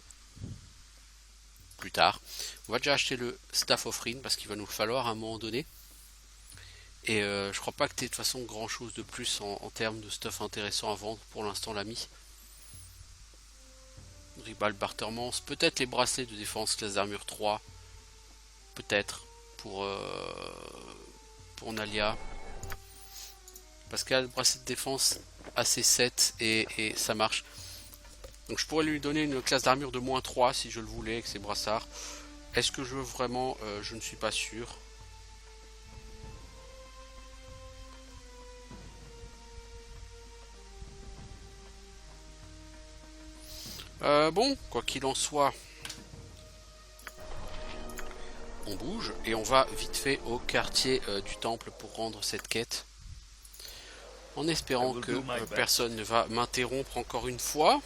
Plus tard. On va déjà acheter le Staff of Rin parce qu'il va nous le falloir à un moment donné. Et je crois pas que tu aies de toute façon grand chose de plus en termes de stuff intéressant à vendre pour l'instant, l'ami. Ribal Bartermans, peut-être les bracelets de défense classe d'armure 3. Peut-être pour Nalia. Parce qu'elle a le bracelet de défense AC7 et ça marche. Donc je pourrais lui donner une classe d'armure de -3 si je le voulais avec ses brassards. Est-ce que je veux vraiment? Je ne suis pas sûr. Bon, quoi qu'il en soit, on bouge et on va vite fait au quartier du temple pour rendre cette quête. En espérant que personne ne va m'interrompre encore une fois.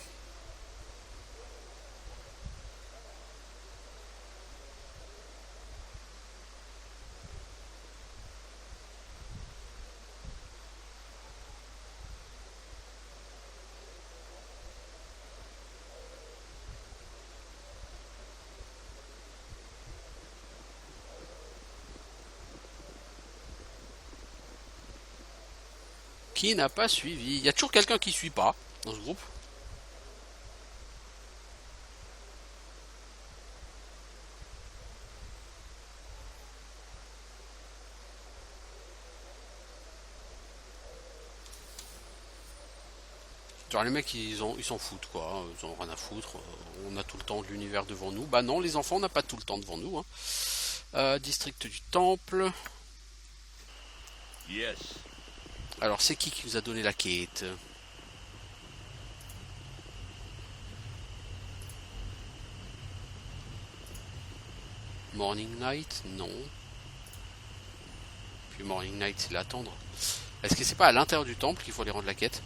Qui n'a pas suivi? Il y a toujours quelqu'un qui suit pas dans ce groupe. Genre les mecs ils s'en foutent quoi, ils ont rien à foutre, on a tout le temps de l'univers devant nous. Bah non les enfants on n'a pas tout le temps devant nous hein. District du temple. Yes. Alors c'est qui nous a donné la quête? Morning Night? Non. Puis Morning Night c'est l'attendre. Est-ce que c'est pas à l'intérieur du temple qu'il faut aller rendre la quête?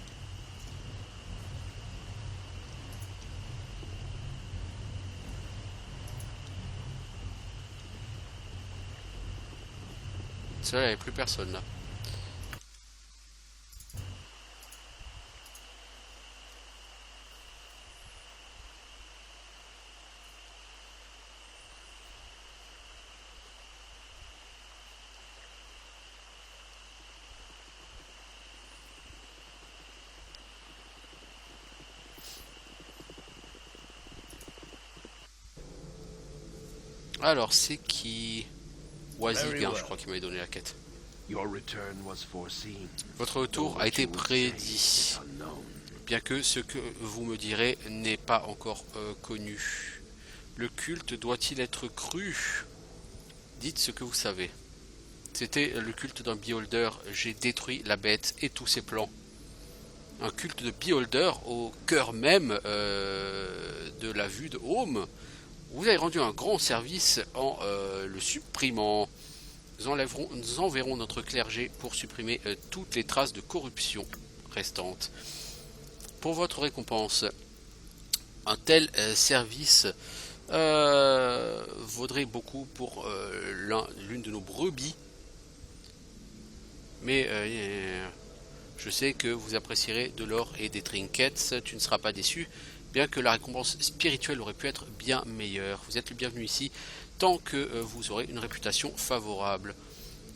Celle-là, il n'y avait plus personne là. Alors, c'est qui? Wazig, hein, je crois qu'il m'avait donné la quête. Your return was foreseen. Votre retour a été prédit, bien que ce que vous me direz n'est pas encore connu. Le culte doit-il être cru? Dites ce que vous savez. C'était le culte d'un beholder. J'ai détruit la bête et tous ses plans. Un culte de beholder au cœur même de la vue de Home. Vous avez rendu un grand service en le supprimant. Nous enverrons notre clergé pour supprimer toutes les traces de corruption restantes. Pour votre récompense, un tel service vaudrait beaucoup pour l'une de nos brebis. Mais je sais que vous apprécierez de l'or et des trinkets. Tu ne seras pas déçu, bien que la récompense spirituelle aurait pu être bien meilleure. Vous êtes le bienvenu ici, tant que vous aurez une réputation favorable.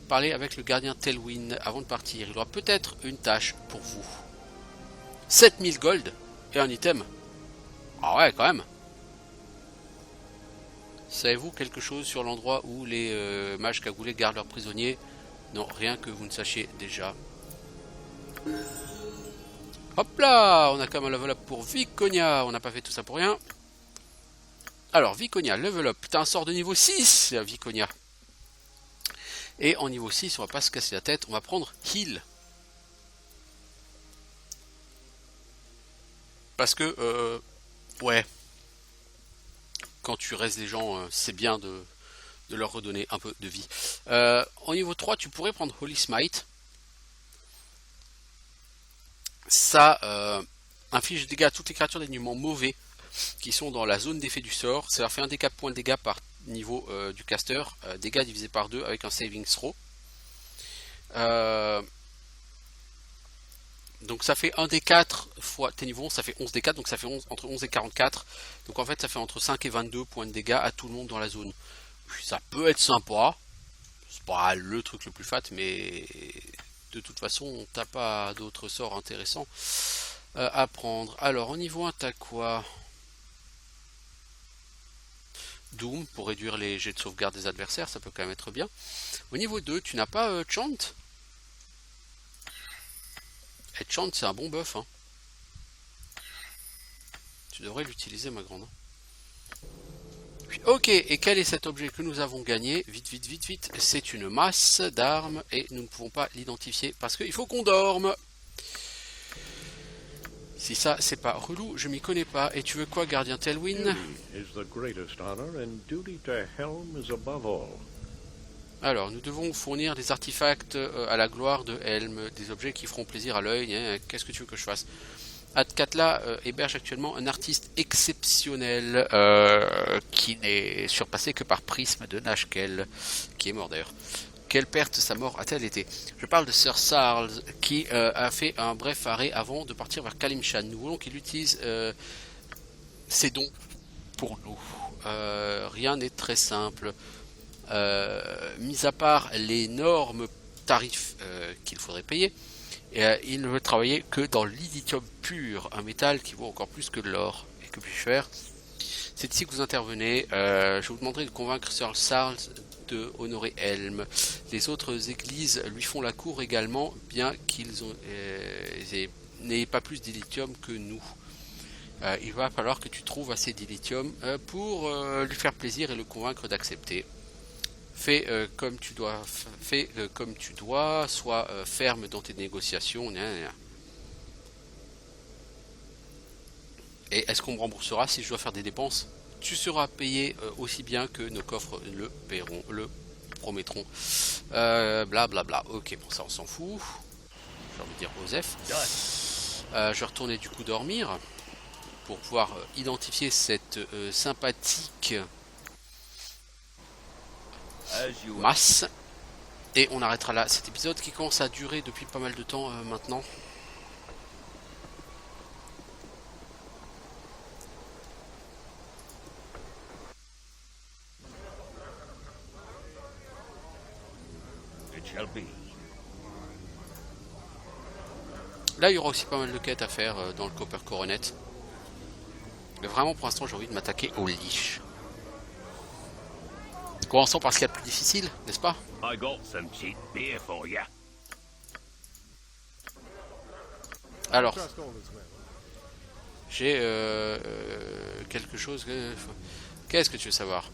Parlez avec le gardien Telwyn avant de partir. Il aura peut-être une tâche pour vous. 7000 gold et un item. Ah ouais, quand même. Savez-vous quelque chose sur l'endroit où les mages cagoulés gardent leurs prisonniers? Non, rien que vous ne sachiez déjà. Hop là, on a quand même un level up pour Viconia. On n'a pas fait tout ça pour rien. Alors, Viconia, level up. T'as un sort de niveau 6, Viconia. Et en niveau 6, on va pas se casser la tête. On va prendre Heal. Parce que, ouais. Quand tu restes les gens, c'est bien de leur redonner un peu de vie. Au niveau 3, tu pourrais prendre Holy Smite. Ça inflige des dégâts à toutes les créatures d'alignement mauvais qui sont dans la zone d'effet du sort. Ça leur fait un des 4 points de dégâts par niveau du caster. Dégâts divisé par 2 avec un saving throw. Donc ça fait 1 des 4 fois tes niveaux 11, ça fait 11 des 4, donc ça fait entre 11 et 44. Donc en fait ça fait entre 5 et 22 points de dégâts à tout le monde dans la zone. Puis ça peut être sympa. C'est pas le truc le plus fat, mais de toute façon t'as pas d'autres sorts intéressants à prendre. Alors au niveau 1 t'as quoi? Doom pour réduire les jets de sauvegarde des adversaires, ça peut quand même être bien. Au niveau 2 tu n'as pas Chant. Et Chant c'est un bon buff hein. Tu devrais l'utiliser ma grande. Ok, et quel est cet objet que nous avons gagné? Vite, vite, vite, vite. C'est une masse d'armes et nous ne pouvons pas l'identifier parce qu'il faut qu'on dorme. Si ça, c'est pas relou, je m'y connais pas. Et tu veux quoi, gardien Telwyn? Alors, nous devons fournir des artefacts à la gloire de Helm, des objets qui feront plaisir à l'œil. Hein. Qu'est-ce que tu veux que je fasse? Atkatla héberge actuellement un artiste exceptionnel qui n'est surpassé que par Prisme de Nashkel, qui est mort d'ailleurs. Quelle perte sa mort a-t-elle été? Je parle de Sir Sarles qui a fait un bref arrêt avant de partir vers Kalimshan. Nous voulons qu'il utilise ses dons pour nous. Rien n'est très simple. Mis à part l'énorme tarif qu'il faudrait payer, il ne veut travailler que dans l'illithium pur, un métal qui vaut encore plus que de l'or. Et que puis-je faire? C'est ici que vous intervenez. Je vous demanderai de convaincre Sir Sarles de honorer Helm. Les autres églises lui font la cour également, bien qu'ils n'aient pas plus d'illithium que nous. Il va falloir que tu trouves assez d'illithium pour lui faire plaisir et le convaincre d'accepter. Fais comme tu dois, sois ferme dans tes négociations. Et est-ce qu'on me remboursera si je dois faire des dépenses? Tu seras payé aussi bien que nos coffres le promettront. Blablabla. Bla. Ok, bon ça on s'en fout. J'ai envie de dire Osef. Je vais retourner du coup dormir pour pouvoir identifier cette sympathique masse. Et on arrêtera là cet épisode qui commence à durer depuis pas mal de temps maintenant. It shall be. Là, il y aura aussi pas mal de quêtes à faire dans le Copper Coronet. Mais vraiment, pour l'instant, j'ai envie de m'attaquer aux liches. Commençons par ce qu'il y a de plus difficile, n'est-ce pas? I got some cheap beer for ya. Alors, j'ai quelque chose. Qu'est-ce que tu veux savoir?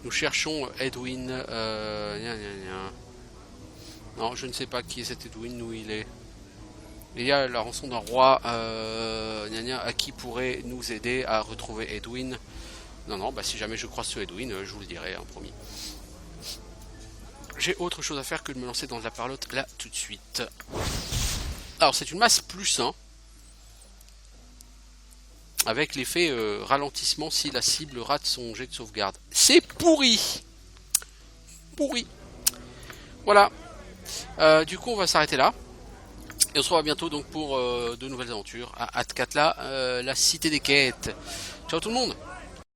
Nous cherchons Edwin. Non, je ne sais pas qui est cet Edwin, où il est. Il y a la rançon d'un roi à qui pourrait nous aider à retrouver Edwin. Non, bah si jamais je croise sur Edwin, je vous le dirai, hein, promis. J'ai autre chose à faire que de me lancer dans la parlotte là tout de suite. Alors c'est une masse plus 1. Avec l'effet ralentissement si la cible rate son jet de sauvegarde. C'est pourri. Pourri. Voilà. Du coup on va s'arrêter là. Et on se revoit bientôt donc pour de nouvelles aventures à Atkatla, la cité des quêtes. Ciao tout le monde.